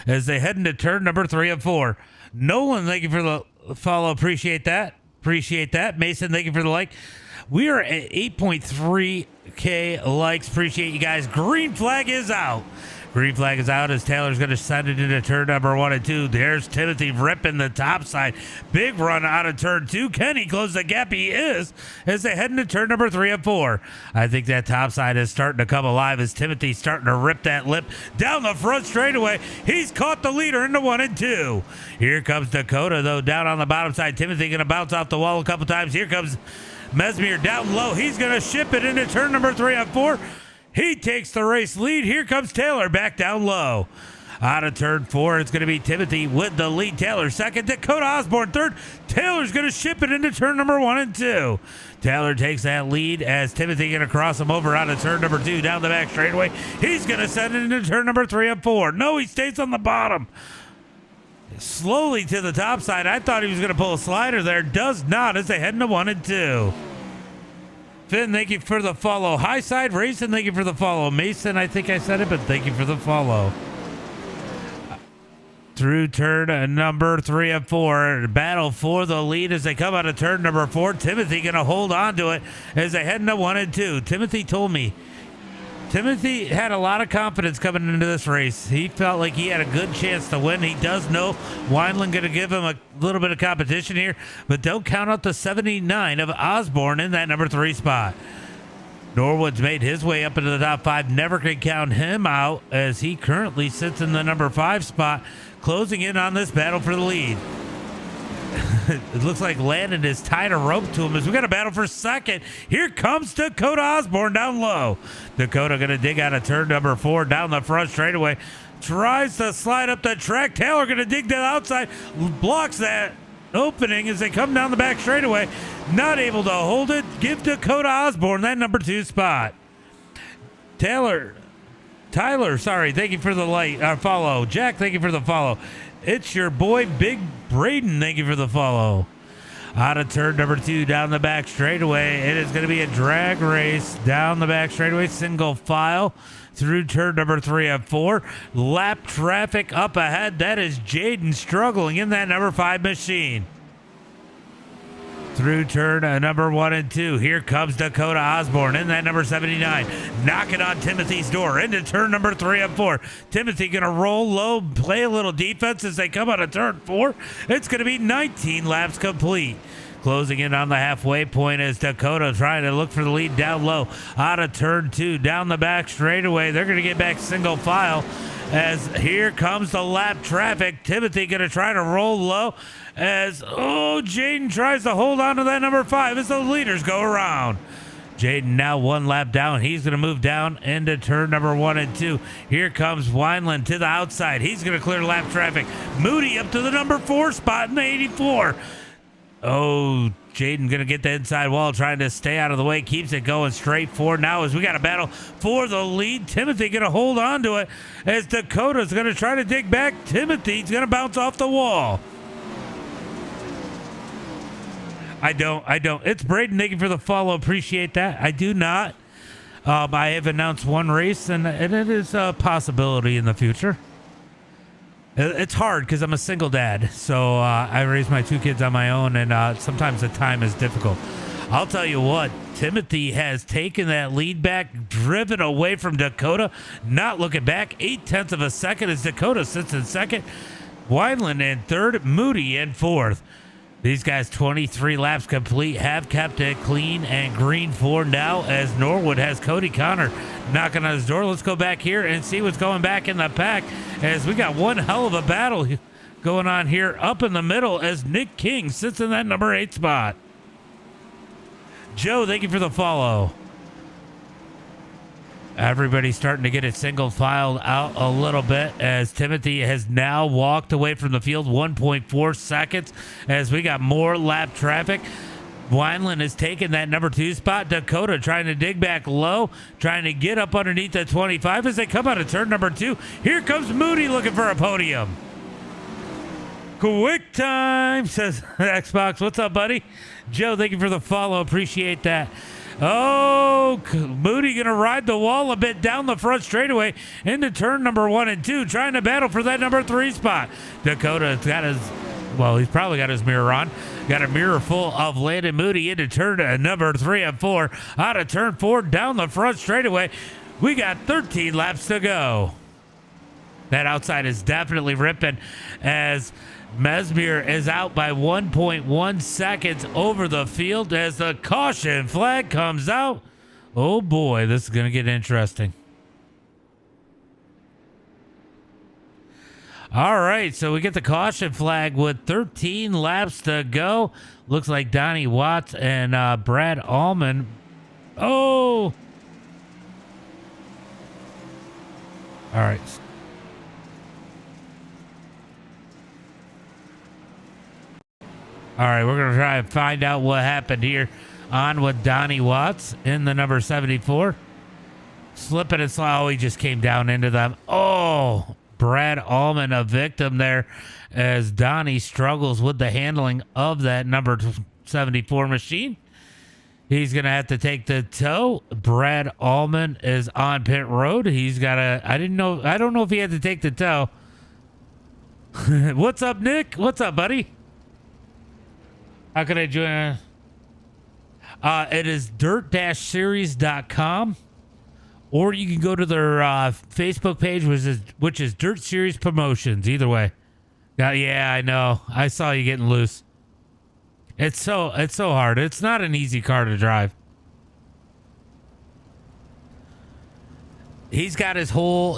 as they head into turn number 3 of 4. Nolan, thank you for the follow. Appreciate that. Mason, thank you for the like. We are at 8.3K likes. Appreciate you guys. Green flag is out. Green flag is out as Taylor's going to send it into turn number 1 and 2. There's Timothy ripping the top side. Big run out of turn 2. Can he close the gap? He is as they head into turn number 3 and 4. I think that top side is starting to come alive as Timothy's starting to rip that lip down the front straightaway. He's caught the leader into 1 and 2. Here comes Dakota, though, down on the bottom side. Timothy going to bounce off the wall a couple times. Here comes Mesmer down low. He's going to ship it into turn number 3 and 4. He takes the race lead. Here comes Taylor back down low. Out of turn 4, it's going to be Timothy with the lead. Taylor second. Dakota Osborne third. Taylor's going to ship it into turn number 1 and 2. Taylor takes that lead as Timothy going to cross him over out of turn number 2 down the back straightaway. He's going to send it into turn number 3 and 4. No, he stays on the bottom. Slowly to the top side. I thought he was going to pull a slider there. Does not as they head into 1 and 2. Finn, thank you for the follow. High side racing, thank you for the follow. Mason, I think I said it, but thank you for the follow. Through turn number 3 and 4. Battle for the lead as they come out of turn number 4. Timothy going to hold on to it as they head into 1 and 2. Timothy told me. Timothy had a lot of confidence coming into this race. He felt like he had a good chance to win. He does know Wineland going to give him a little bit of competition here, but don't count out the 79 of Osborne in that number 3 spot. Norwood's made his way up into the top 5. Never could count him out as he currently sits in the number 5 spot, closing in on this battle for the lead. It looks like Landon is tied a rope to him as we got a battle for second. Here comes Dakota Osborne down low. Dakota going to dig out of turn number 4 down the front straightaway. Tries to slide up the track. Taylor going to dig to the outside. Blocks that opening as they come down the back straightaway. Not able to hold it. Give Dakota Osborne that number 2 spot. Tyler, sorry. Thank you for the follow. Jack, thank you for the follow. It's your boy, Big Braden. Thank you for the follow. Out of turn number 2, down the back straightaway. It is going to be a drag race down the back straightaway, single file through turn number 3 and 4. Lap traffic up ahead. That is Jaden struggling in that number 5 machine. Through turn number 1 and 2. Here comes Dakota Osborne in that number 79. Knocking on Timothy's door into turn number 3 and 4. Timothy going to roll low, play a little defense as they come out of turn 4. It's going to be 19 laps complete. Closing in on the halfway point is Dakota trying to look for the lead down low. Out of turn 2, down the back straightaway. They're going to get back single file as here comes the lap traffic. Timothy going to try to roll low as, Jaden tries to hold on to that number 5 as the leaders go around. Jaden now 1 lap down. He's going to move down into turn number 1 and 2. Here comes Wineland to the outside. He's going to clear lap traffic. Moody up to the number 4 spot in the 84. Jaden going to get the inside wall, trying to stay out of the way. Keeps it going straight forward now as we got a battle for the lead. Timothy going to hold on to it as Dakota's going to try to dig back. Timothy's going to bounce off the wall. I don't. It's Braden. Thank you for the follow. Appreciate that. I do not. I have announced one race, and it is a possibility in the future. It's hard because I'm a single dad, so I raise my 2 kids on my own, and sometimes the time is difficult. I'll tell you what, Timothy has taken that lead back, driven away from Dakota, not looking back. 0.8 of a second as Dakota sits in second. Wineland in third, Moody in fourth. These guys, 23 laps complete, have kept it clean and green for now as Norwood has Cody Connor knocking on his door. Let's go back here and see what's going back in the pack as we got one hell of a battle going on here up in the middle as Nick King sits in that number 8 spot. Joe, thank you for the follow. Everybody's starting to get it single filed out a little bit as Timothy has now walked away from the field 1.4 seconds as we got more lap traffic. Wineland is taking that number 2 spot. Dakota trying to dig back low, trying to get up underneath the 25 as they come out of turn number 2. Here comes Moody looking for a podium. Quick time, says Xbox. What's up, buddy? Joe, thank you for the follow. Appreciate that. Oh, Moody going to ride the wall a bit down the front straightaway into turn number 1 and 2, trying to battle for that number 3 spot. Dakota's got his, well, he's probably got his mirror on. Got a mirror full of Landon Moody into turn number 3 and 4. Out of turn 4, down the front straightaway. We got 13 laps to go. That outside is definitely ripping as Mesmer is out by 1.1 seconds over the field as the caution flag comes out. Oh boy, this is going to get interesting. All right, so we get the caution flag with 13 laps to go. Looks like Donnie Watts and Brad Allman. Oh! All right. All right, we're going to try and find out what happened here on with Donnie Watts in the number 74. Slipping and slow. Oh, he just came down into them. Oh, Brad Allman, a victim there as Donnie struggles with the handling of that number 74 machine. He's going to have to take the tow. Brad Allman is on pit road. He's got a, I don't know if he had to take the tow. What's up, Nick? What's up, buddy? How can I join? It is dirt-series.com, or you can go to their Facebook page, which is Dirt Series Promotions. Either way. Yeah, I know. I saw you getting loose. It's so hard. It's not an easy car to drive. He's got his whole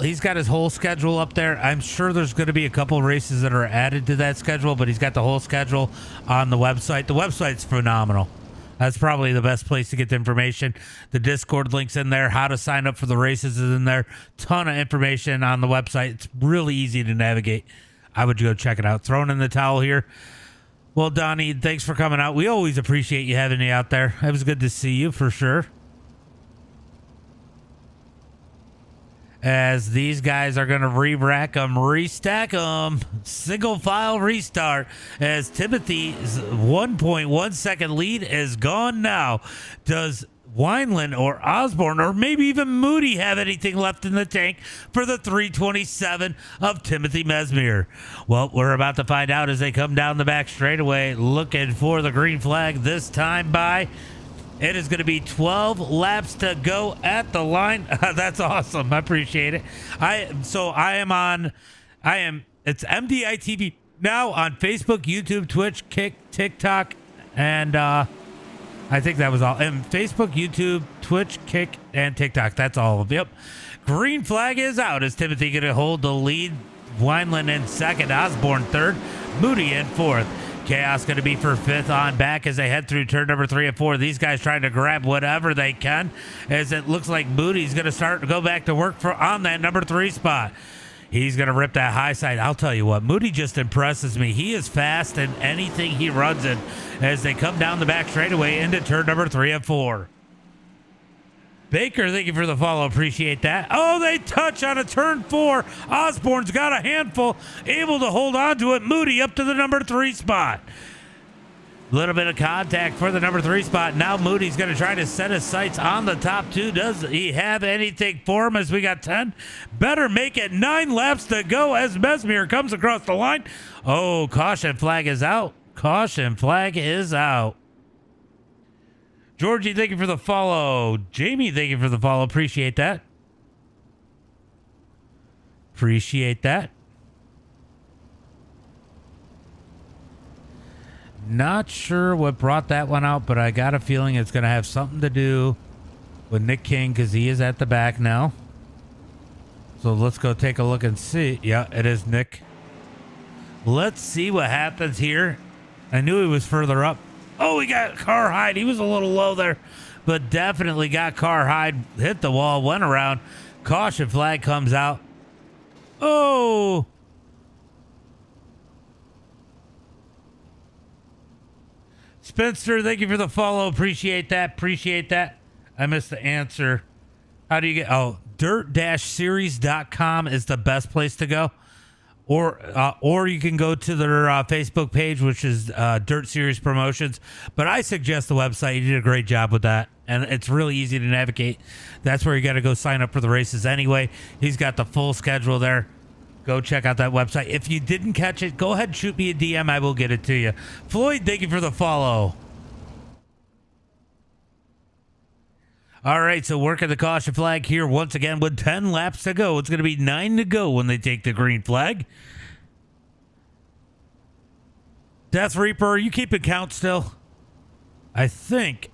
schedule up there. I'm sure there's going to be a couple races that are added to that schedule, but he's got the whole schedule on the website. The website's phenomenal. That's probably the best place to get the information. The Discord link's in there. How to sign up for the races is in there. Ton of information on the website. It's really easy to navigate. I would go check it out. Throwing in the towel here. Well, Donnie, thanks for coming out. We always appreciate you having me out there. It was good to see you for sure. As these guys are going to re-rack them, restack them. Single file restart as Timothy's 1.1 second lead is gone now. Does Wineland or Osborne or maybe even Moody have anything left in the tank for the 327 of Timothy Mesmer? Well, we're about to find out as they come down the back straightaway looking for the green flag this time by... It is going to be 12 laps to go at the line. That's awesome. I appreciate it. It's MDiTV now on Facebook, YouTube, Twitch, Kick, TikTok, and I think that was all. And Facebook, YouTube, Twitch, Kick, and TikTok. That's all of them. Yep. Green flag is out. Is Timothy going to hold the lead? Wineland in second, Osborne third, Moody in fourth. Chaos going to be for fifth on back as they head through turn number 3 and 4. These guys trying to grab whatever they can as it looks like Moody's going to start to go back to work on that number 3 spot. He's going to rip that high side. I'll tell you what, Moody just impresses me. He is fast in anything he runs in as they come down the back straightaway into turn number 3 and 4. Baker, thank you for the follow. Appreciate that. Oh, they touch on a turn 4. Osborne's got a handful, able to hold on to it. Moody up to the number 3 spot. Little bit of contact for the number 3 spot. Now Moody's going to try to set his sights on the top 2. Does he have anything for him as we got 10? Better make it 9 laps to go as Mesmer comes across the line. Oh, caution flag is out. Caution flag is out. Georgie, thank you for the follow. Jamie, thank you for the follow. Appreciate that. Appreciate that. Not sure what brought that one out, but I got a feeling it's going to have something to do with Nick King because he is at the back now. So let's go take a look and see. Yeah, it is Nick. Let's see what happens here. I knew he was further up. Oh, we got Carhide. He was a little low there, but definitely got Carhide. Hit the wall, went around. Caution flag comes out. Oh. Spencer, thank you for the follow. Appreciate that. Appreciate that. I missed the answer. How do you get... Oh, dirt-series.com is the best place to go. Or you can go to their Facebook page, which is Dirt Series Promotions. But I suggest the website. You did a great job with that. And it's really easy to navigate. That's where you got to go sign up for the races anyway. He's got the full schedule there. Go check out that website. If you didn't catch it, go ahead and shoot me a DM. I will get it to you. Floyd, thank you for the follow. All right, so working the caution flag here once again with 10 laps to go. It's going to be 9 to go when they take the green flag. Death Reaper, are you keeping count still? I think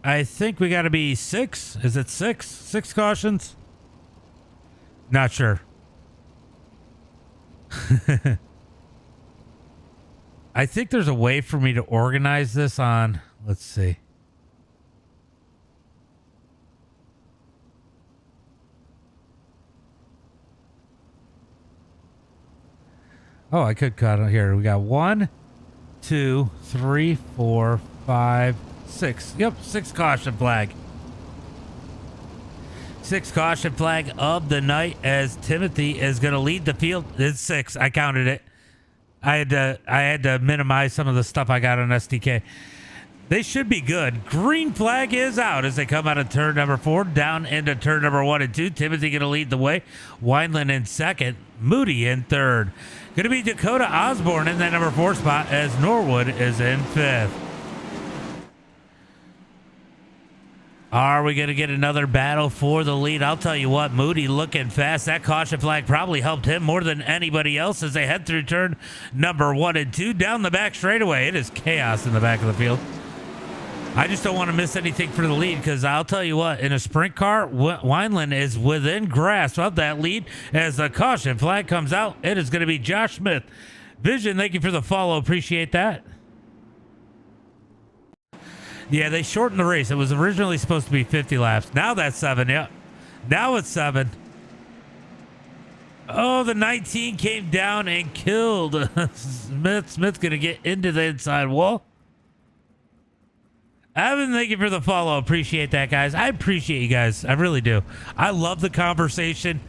we got to be 6. Is it 6? 6 cautions? Not sure. I think there's a way for me to organize this on, let's see. Oh, I could cut it here. We got 1, 2, 3, 4, 5, 6. Yep, 6 caution flag. 6 caution flag of the night as Timothy is going to lead the field. It's 6. I counted it. I had to minimize some of the stuff I got on SDK. They should be good. Green flag is out as they come out of turn number 4 down into turn number 1 and 2. Timothy going to lead the way. Wineland in second. Moody in third. Going to be Dakota Osborne in that number 4 spot as Norwood is in 5th. Are we going to get another battle for the lead? I'll tell you what, Moody looking fast. That caution flag probably helped him more than anybody else as they head through turn number 1 and 2 down the back straightaway. It is chaos in the back of the field. I just don't want to miss anything for the lead because I'll tell you what, in a sprint car, Wineland is within grasp of that lead as the caution flag comes out. It is going to be Josh Smith. Vision, thank you for the follow. Appreciate that. Yeah, they shortened the race. It was originally supposed to be 50 laps. Now that's 7. Yep. Now it's 7. Oh, the 19 came down and killed Smith. Smith's going to get into the inside wall. Evan, thank you for the follow. Appreciate that, guys. I appreciate you guys. I really do. I love the conversation.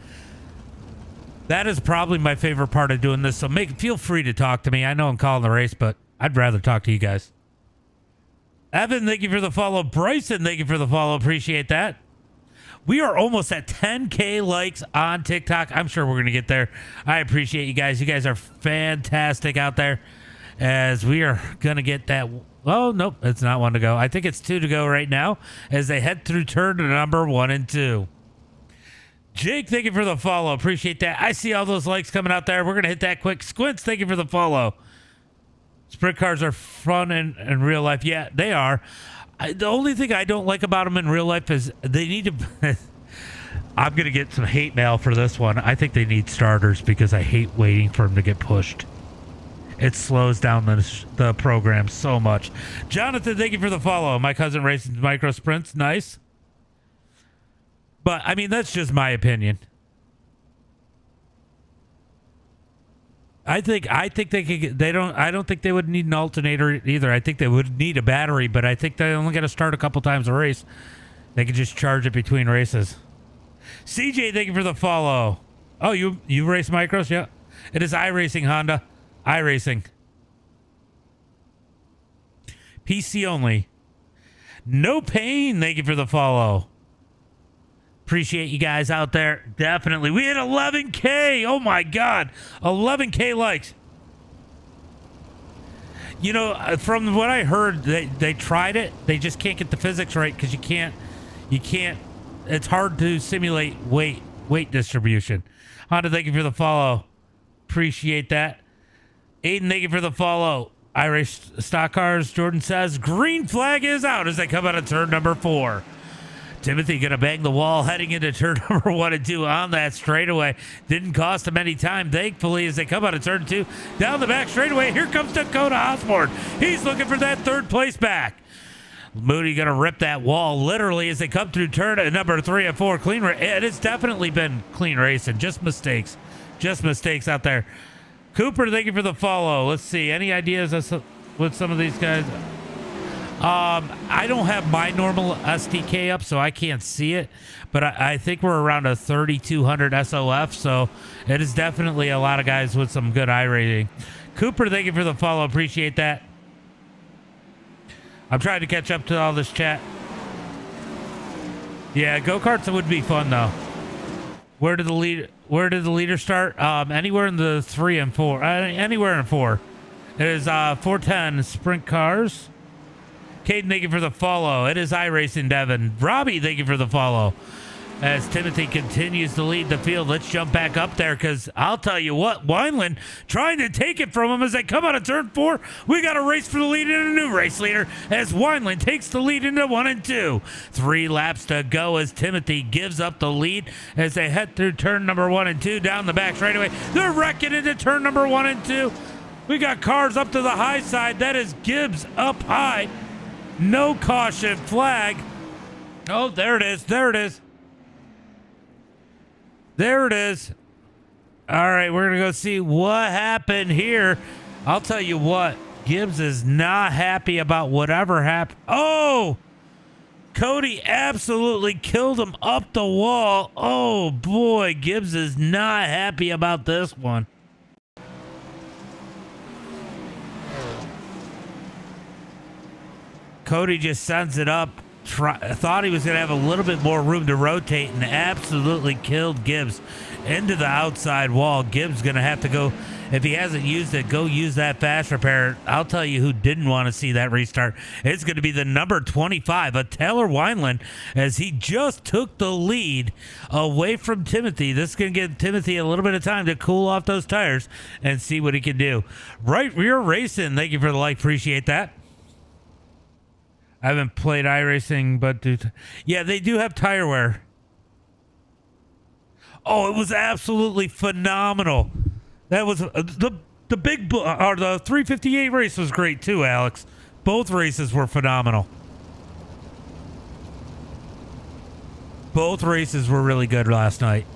That is probably my favorite part of doing this. So feel free to talk to me. I know I'm calling the race, but I'd rather talk to you guys. Evan, thank you for the follow. Bryson, thank you for the follow. Appreciate that. We are almost at 10K likes on TikTok. I'm sure we're going to get there. I appreciate you guys. You guys are fantastic out there as we are going to get that. Oh, nope. It's not 1 to go. I think it's 2 to go right now as they head through turn number 1 and 2. Jake, thank you for the follow. Appreciate that. I see all those likes coming out there. We're going to hit that quick. Squints, thank you for the follow. Sprint cars are fun in real life. Yeah, they are. The only thing I don't like about them in real life is they need to... I'm going to get some hate mail for this one. I think they need starters because I hate waiting for them to get pushed. It slows down the program so much. Jonathan, thank you for the follow. My cousin races micro sprints. Nice. But, I mean, that's just my opinion. I think they could. I don't think they would need an alternator either. I think they would need a battery, but I think they only got to start a couple times a race. They could just charge it between races. CJ, thank you for the follow. Oh, you race micros? Yeah. It is iRacing, Honda. iRacing. PC only. No pain. Thank you for the follow. Appreciate you guys out there. Definitely. We hit 11K. Oh my God. 11K likes. You know, from what I heard, they tried it. They just can't get the physics right because you can't, it's hard to simulate weight distribution. Honda, thank you for the follow. Appreciate that. Aiden, thank you for the follow. I race stock cars. Jordan says green flag is out as they come out of turn number 4. Timothy going to bang the wall heading into turn number 1 and 2 on that straightaway. Didn't cost him any time, thankfully, as they come out of turn 2. Down the back straightaway, here comes Dakota Osborne. He's looking for that 3rd place back. Moody going to rip that wall literally as they come through turn at number 3 and 4. Clean. It's definitely been clean racing. Just mistakes. Just mistakes out there. Cooper, thank you for the follow. Let's see. Any ideas with some of these guys? I don't have my normal SDK up, so I can't see it. But I think we're around a 3,200 SOF, so it is definitely a lot of guys with some good iRating. Cooper, thank you for the follow. Appreciate that. I'm trying to catch up to all this chat. Yeah, go-karts would be fun though. Where did the leader start? Anywhere in the 3 and 4. Anywhere in 4. It is 410 sprint cars. Caden, thank you for the follow. It is iRacing Devin. Robbie, thank you for the follow. As Timothy continues to lead the field, let's jump back up there because I'll tell you what, Wineland trying to take it from him as they come out of turn 4. We got a race for the lead and a new race leader as Wineland takes the lead into 1 and 2. 3 laps to go as Timothy gives up the lead as they head through turn number 1 and 2 down the back straightaway. They're wrecking into turn number 1 and 2. We got cars up to the high side. That is Gibbs up high. No caution flag. Oh, there it is. There it is. There it is. All right, we're going to go see what happened here. I'll tell you what, Gibbs is not happy about whatever happened. Oh, Cody absolutely killed him up the wall. Oh, boy, Gibbs is not happy about this one. Cody just sends it up. Thought he was going to have a little bit more room to rotate and absolutely killed Gibbs into the outside wall. Gibbs going to have to go, if he hasn't used it, go use that fast repair. I'll tell you who didn't want to see that restart. It's going to be the number 25, a Taylor Wineland, as he just took the lead away from Timothy. This is going to give Timothy a little bit of time to cool off those tires and see what he can do. Right rear racing. Thank you for the like. Appreciate that. I haven't played iRacing, but yeah, they do have tire wear. Oh, it was absolutely phenomenal. That was the big or the 358 race was great too, Alex. Both races were phenomenal. Both races were really good last night.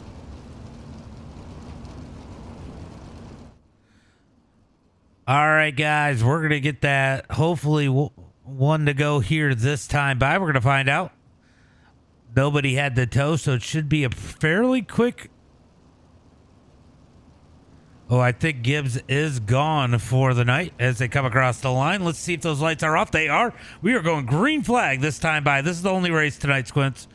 All right, guys, we're gonna get that. Hopefully, one to go here this time by. We're going to find out. Nobody had the tow, so it should be a fairly quick. Oh, I think Gibbs is gone for the night as they come across the line. Let's see if those lights are off. They are. We are going green flag this time by. This is the only race tonight, Squints.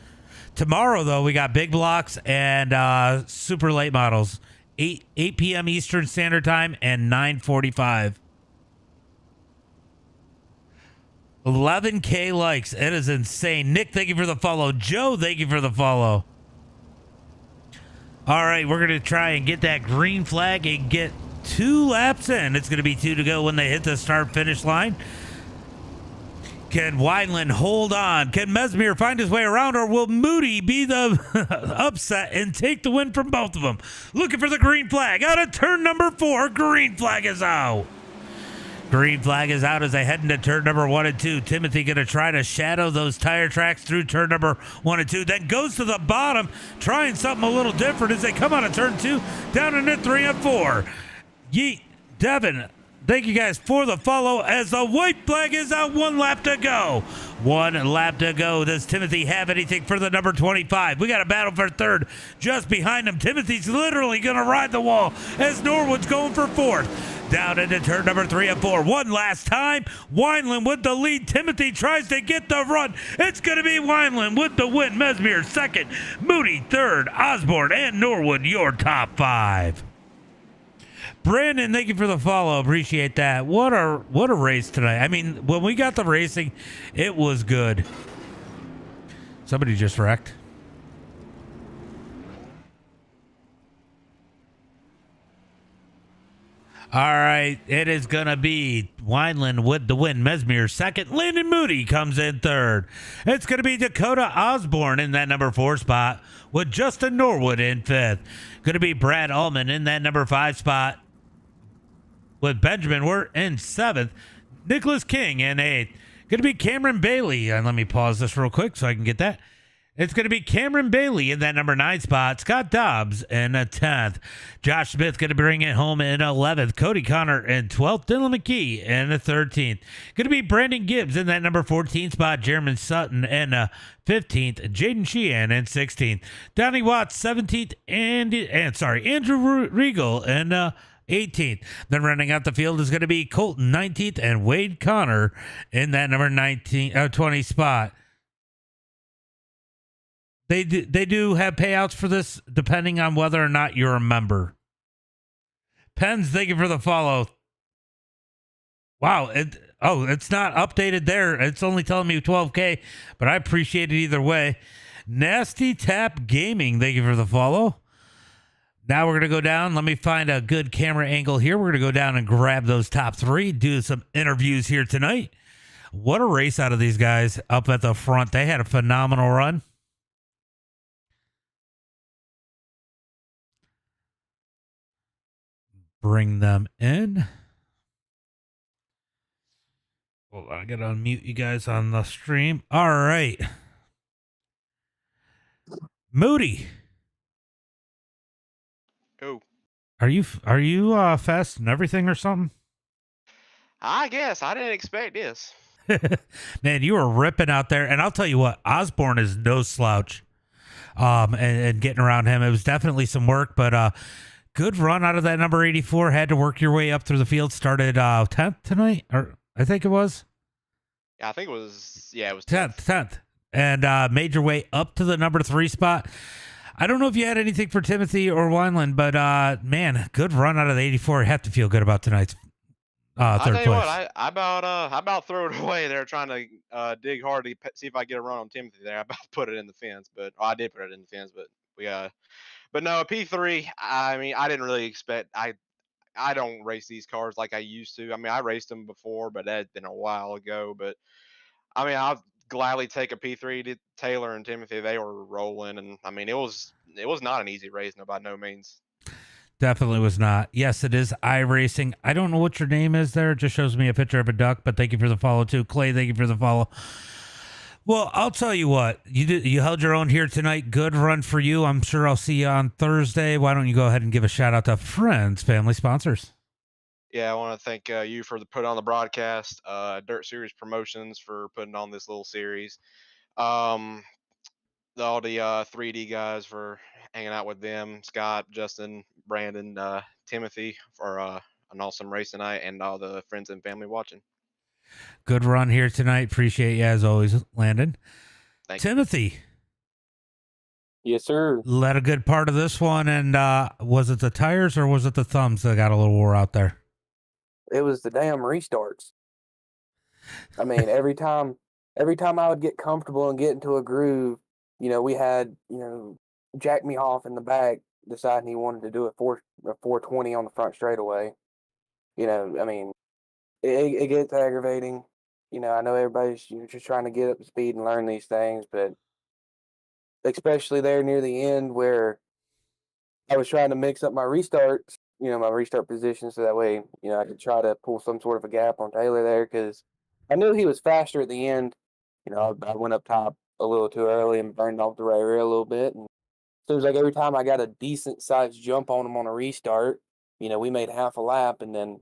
Tomorrow, though, we got big blocks and super late models. 8 p.m. Eastern Standard Time and 9:45. 11K likes. It is insane. Nick, thank you for the follow. Joe, thank you for the follow. All right, we're going to try and get that green flag and get 2 laps in. It's going to be 2 to go when they hit the start-finish line. Can Wineland hold on? Can Mesmer find his way around, or will Moody be the upset and take the win from both of them? Looking for the green flag. Out of turn number 4, green flag is out. Green flag is out as they head into turn number 1 and 2. Timothy going to try to shadow those tire tracks through turn number 1 and 2. Then goes to the bottom, trying something a little different as they come out of turn 2, down into 3 and 4. Yeet, Devin, thank you guys for the follow as the white flag is out. 1 lap to go. 1 lap to go. Does Timothy have anything for the number 25? We got a battle for 3rd just behind him. Timothy's literally going to ride the wall as Norwood's going for 4th. Down into turn number 3 and 4. One last time. Wineland with the lead. Timothy tries to get the run. It's going to be Wineland with the win. Mesmer 2nd. Moody 3rd. Osborne and Norwood your top 5. Brandon, thank you for the follow. Appreciate that. What a race tonight. I mean, when we got the racing, it was good. Somebody just wrecked. All right, it is going to be Wineland with the win. Mesmer 2nd. Landon Moody comes in 3rd. It's going to be Dakota Osborne in that number 4 spot with Justin Norwood in 5th. Going to be Brad Ullman in that number 5 spot with Benjamin Wirt in 7th. Nicholas King in 8th. Going to be Cameron Bailey. And let me pause this real quick so I can get that. It's going to be Cameron Bailey in that number 9 spot. Scott Dobbs in a 10th. Josh Smith going to bring it home in 11th. Cody Connor in 12th. Dylan McKee in the 13th. Going to be Brandon Gibbs in that number 14 spot. Jeremy Sutton in 15th. Jaden Sheehan in 16th. Donnie Watts 17th. Andrew Reigel in 18th. Then running out the field is going to be Colton 19th and Wade Connor in that number 20 spot. They do have payouts for this depending on whether or not you're a member. Pens, thank you for the follow. Wow. It's not updated there. It's only telling me 12K, but I appreciate it either way. Nasty Tap Gaming, thank you for the follow. Now we're going to go down. Let me find a good camera angle here. We're going to go down and grab those top 3, do some interviews here tonight. What a race out of these guys up at the front. They had a phenomenal run. Bring them in. Hold on, I gotta unmute you guys on the stream. All right. Moody. Go. Are you fast and everything or something? I guess. I didn't expect this. Man, you were ripping out there. And I'll tell you what, Osborne is no slouch. And getting around him. It was definitely some work, but good run out of that number 84. Had to work your way up through the field. Started 10th tonight, or I think it was. Yeah, I think it was. Yeah, it was 10th. And made your way up to the number 3 spot. I don't know if you had anything for Timothy or Wineland, but man, good run out of the 84. I have to feel good about tonight's third place. I tell you what, I about threw it away there, trying to dig hard to see if I get a run on Timothy there. I about put it in the fence, but I did put it in the fence, but but no, P3. I mean, I didn't really expect. I don't race these cars like I used to. I mean, I raced them before, but that had been a while ago. But I mean, I'll gladly take a P3 to Taylor and Timothy. They were rolling, and I mean, it was not an easy race, no, by no means. Definitely was not. Yes, it is iRacing. I don't know what your name is there. It just shows me a picture of a duck, but thank you for the follow too. Clay, thank you for the follow. Well, I'll tell you what. You held your own here tonight. Good run for you. I'm sure I'll see you on Thursday. Why don't you go ahead and give a shout out to friends, family, sponsors? Yeah, I want to thank you for putting on the broadcast. Dirt Series Promotions for putting on this little series. All the 3D guys for hanging out with them. Scott, Justin, Brandon, Timothy for an awesome race tonight, and all the friends and family watching. Good run here tonight. Appreciate you as always, Landon. Thank Timothy. You. Yes, sir. Led a good part of this one, and was it the tires or was it the thumbs that got a little wore out there? It was the damn restarts. I mean, every time I would get comfortable and get into a groove, we had, Jack Me Off in the back deciding he wanted to do a 420 on the front straightaway. I mean, it gets aggravating. I know everybody's just trying to get up to speed and learn these things, but especially there near the end where I was trying to mix up my restarts, my restart position, so that way, I could try to pull some sort of a gap on Taylor there, because I knew he was faster at the end. I went up top a little too early and burned off the right rear a little bit. And so it was like every time I got a decent sized jump on him on a restart, we made half a lap, and then,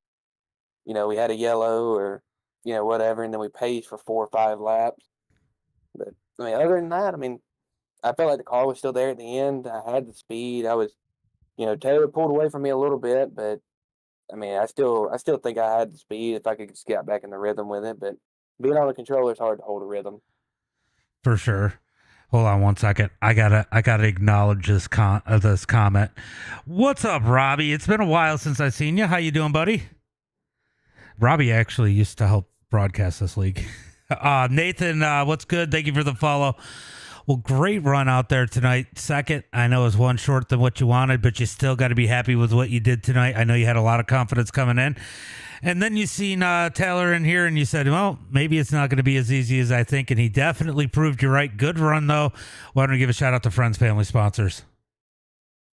we had a yellow or, whatever, and then we paced for 4 or 5 laps. But I mean, other than that, I mean, I felt like the car was still there at the end. I had the speed. I was, Taylor pulled away from me a little bit, but I mean, I still think I had the speed if I could just get back in the rhythm with it. But being on the controller is hard to hold a rhythm. For sure. Hold on one second. I gotta acknowledge this comment. What's up, Robbie? It's been a while since I've seen you. How you doing, buddy? Robbie actually used to help broadcast this league. Nathan, what's good? Thank you for the follow. Well, great run out there tonight. Second, I know is one short than what you wanted, but you still got to be happy with what you did tonight. I know you had a lot of confidence coming in. And then you seen Taylor in here and you said, well, maybe it's not going to be as easy as I think. And he definitely proved you right. Good run, though. Why don't we give a shout out to friends, family, sponsors?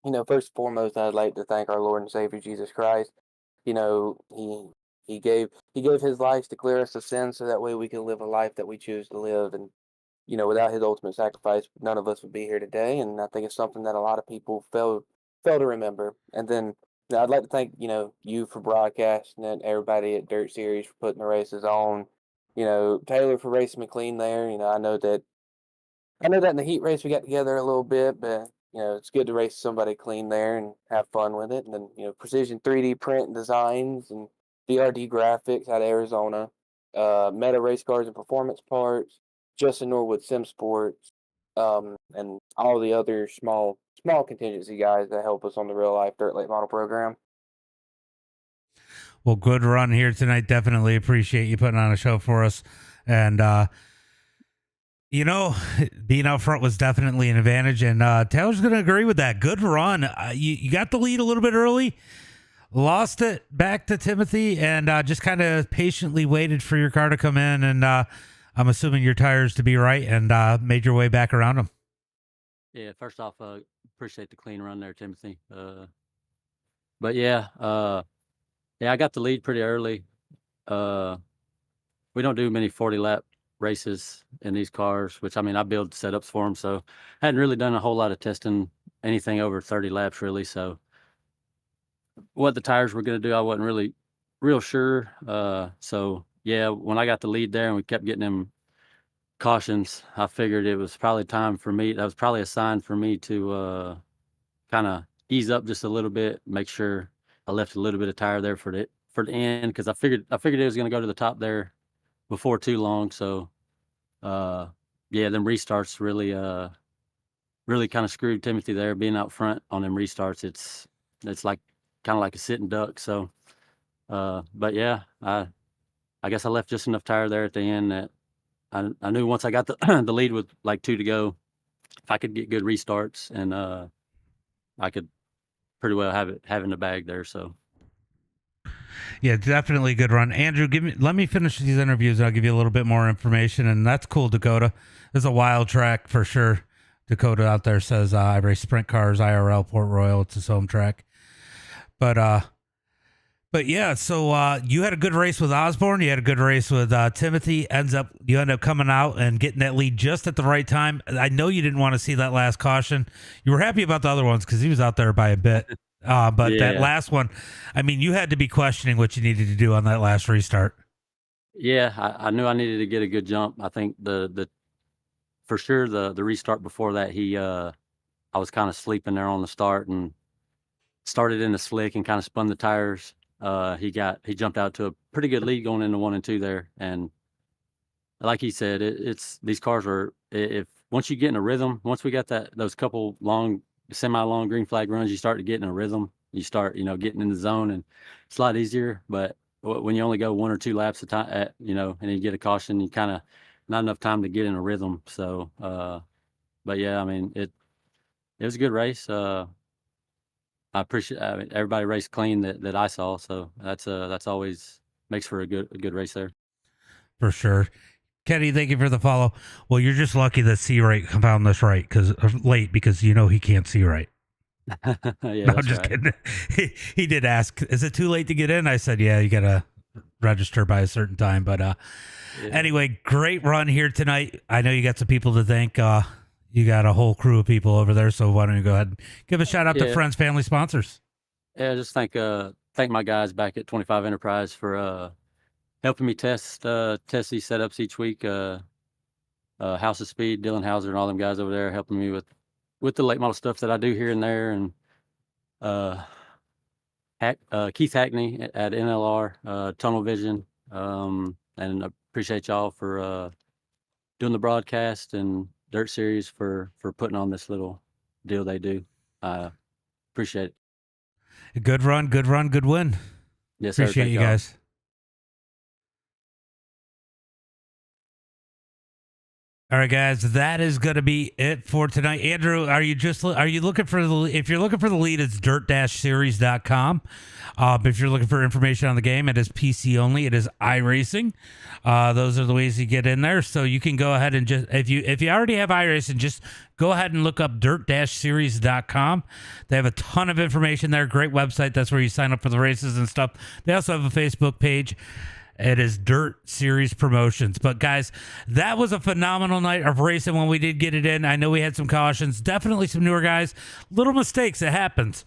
First and foremost, I'd like to thank our Lord and Savior, Jesus Christ. He He gave his life to clear us of sin, so that way we can live a life that we choose to live. And without his ultimate sacrifice, none of us would be here today. And I think it's something that a lot of people fail to remember. And then I'd like to thank you for broadcasting it, everybody at Dirt Series for putting the races on. Taylor for racing McLean there. I know that in the heat race we got together a little bit, but it's good to race somebody clean there and have fun with it. And then Precision 3D print and designs and DRD graphics out of Arizona, Meta race cars and performance parts, Justin Norwood Sim Sports, and all the other small contingency guys that help us on the real life dirt late model program. Well, good run here tonight. Definitely appreciate you putting on a show for us. And, being out front was definitely an advantage. And Taylor's going to agree with that. Good run. You got the lead a little bit early, lost it back to Timothy, and just kind of patiently waited for your car to come in. And I'm assuming your tires to be right, and made your way back around him. Yeah, first off, appreciate the clean run there, Timothy. But yeah, I got the lead pretty early. We don't do many 40-lap races in these cars, which, I build setups for them, so I hadn't really done a whole lot of testing anything over 30 laps, really. So what the tires were going to do, I wasn't really real sure. So yeah, when I got the lead there and we kept getting them cautions, I figured it was probably time for me. That was probably a sign for me to kind of ease up just a little bit, make sure I left a little bit of tire there for the end, because I figured it was going to go to the top there before too long. So yeah, them restarts really kind of screwed Timothy there, being out front on them restarts. It's like kind of like a sitting duck. So but yeah, I guess I left just enough tire there at the end that I knew once I got the the lead with like 2 to go, if I could get good restarts, and I could pretty well have it in the bag there. So Yeah, definitely a good run. Andrew, let me finish these interviews and I'll give you a little bit more information. And that's cool, Dakota. It's a wild track for sure. Dakota out there says, I race sprint cars, IRL, Port Royal. It's his home track. But yeah, so you had a good race with Osborne. You had a good race with Timothy. You end up coming out and getting that lead just at the right time. I know you didn't want to see that last caution. You were happy about the other ones because he was out there by a bit. But Yeah. that last one, you had to be questioning what you needed to do on that last restart. yeah, I knew I needed to get a good jump. I think for sure the restart before that, I was kind of sleeping there on the start and started in the slick and kind of spun the tires. He jumped out to a pretty good lead going into 1 and 2 there. And like he said, it's these cars are, if once you get in a rhythm, once we got those couple semi-long green flag runs, you start to get in a rhythm. You start, getting in the zone, and it's a lot easier. But when you only go 1 or 2 laps a time, and you get a caution, you kind of not enough time to get in a rhythm. So, but yeah, it was a good race. I appreciate everybody raced clean that I saw. So that's always makes for a good race there. For sure. Kenny, thank you for the follow. Well, you're just lucky that C-Right found this right late because he can't see right. Yeah, No, I'm just kidding. He did ask, is it too late to get in? I said, yeah, you got to register by a certain time. But Yeah. anyway, great run here tonight. I know you got some people to thank. You got a whole crew of people over there. So why don't you go ahead and give a shout out to Yeah. friends, family, sponsors. Yeah, just thank my guys back at 25 Enterprise for helping me test these setups each week. House of Speed, Dylan Hauser, and all them guys over there helping me with the late model stuff that I do here and there. And Keith Hackney at NLR, Tunnel Vision, and I appreciate y'all for doing the broadcast, and Dirt Series for putting on this little deal they do. Appreciate it. Good run, good win. Yes, sir. Appreciate Thank you y'all. guys. All right, guys, that is going to be it for tonight. Andrew, are you looking for if you're looking for the lead, it's dirt-series.com. If you're looking for information on the game, it is PC only. It is iRacing. Those are the ways you get in there. So you can go ahead and just, if you already have iRacing, just go ahead and look up dirt-series.com. They have a ton of information there. Great website. That's where you sign up for the races and stuff. They also have a Facebook page. It is Dirt Series Promotions. But guys, that was a phenomenal night of racing when we did get it in. I know we had some cautions, definitely some newer guys, little mistakes, it happens.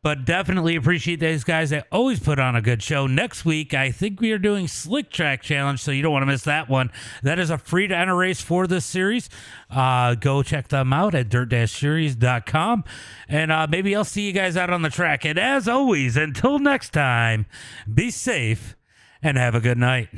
But definitely appreciate those guys. They always put on a good show. Next week, I think we are doing Slick Track Challenge, so you don't want to miss that one. That is a free to enter race for this series. Go check them out at dirt-series.com. And maybe I'll see you guys out on the track. And as always, until next time, be safe and have a good night.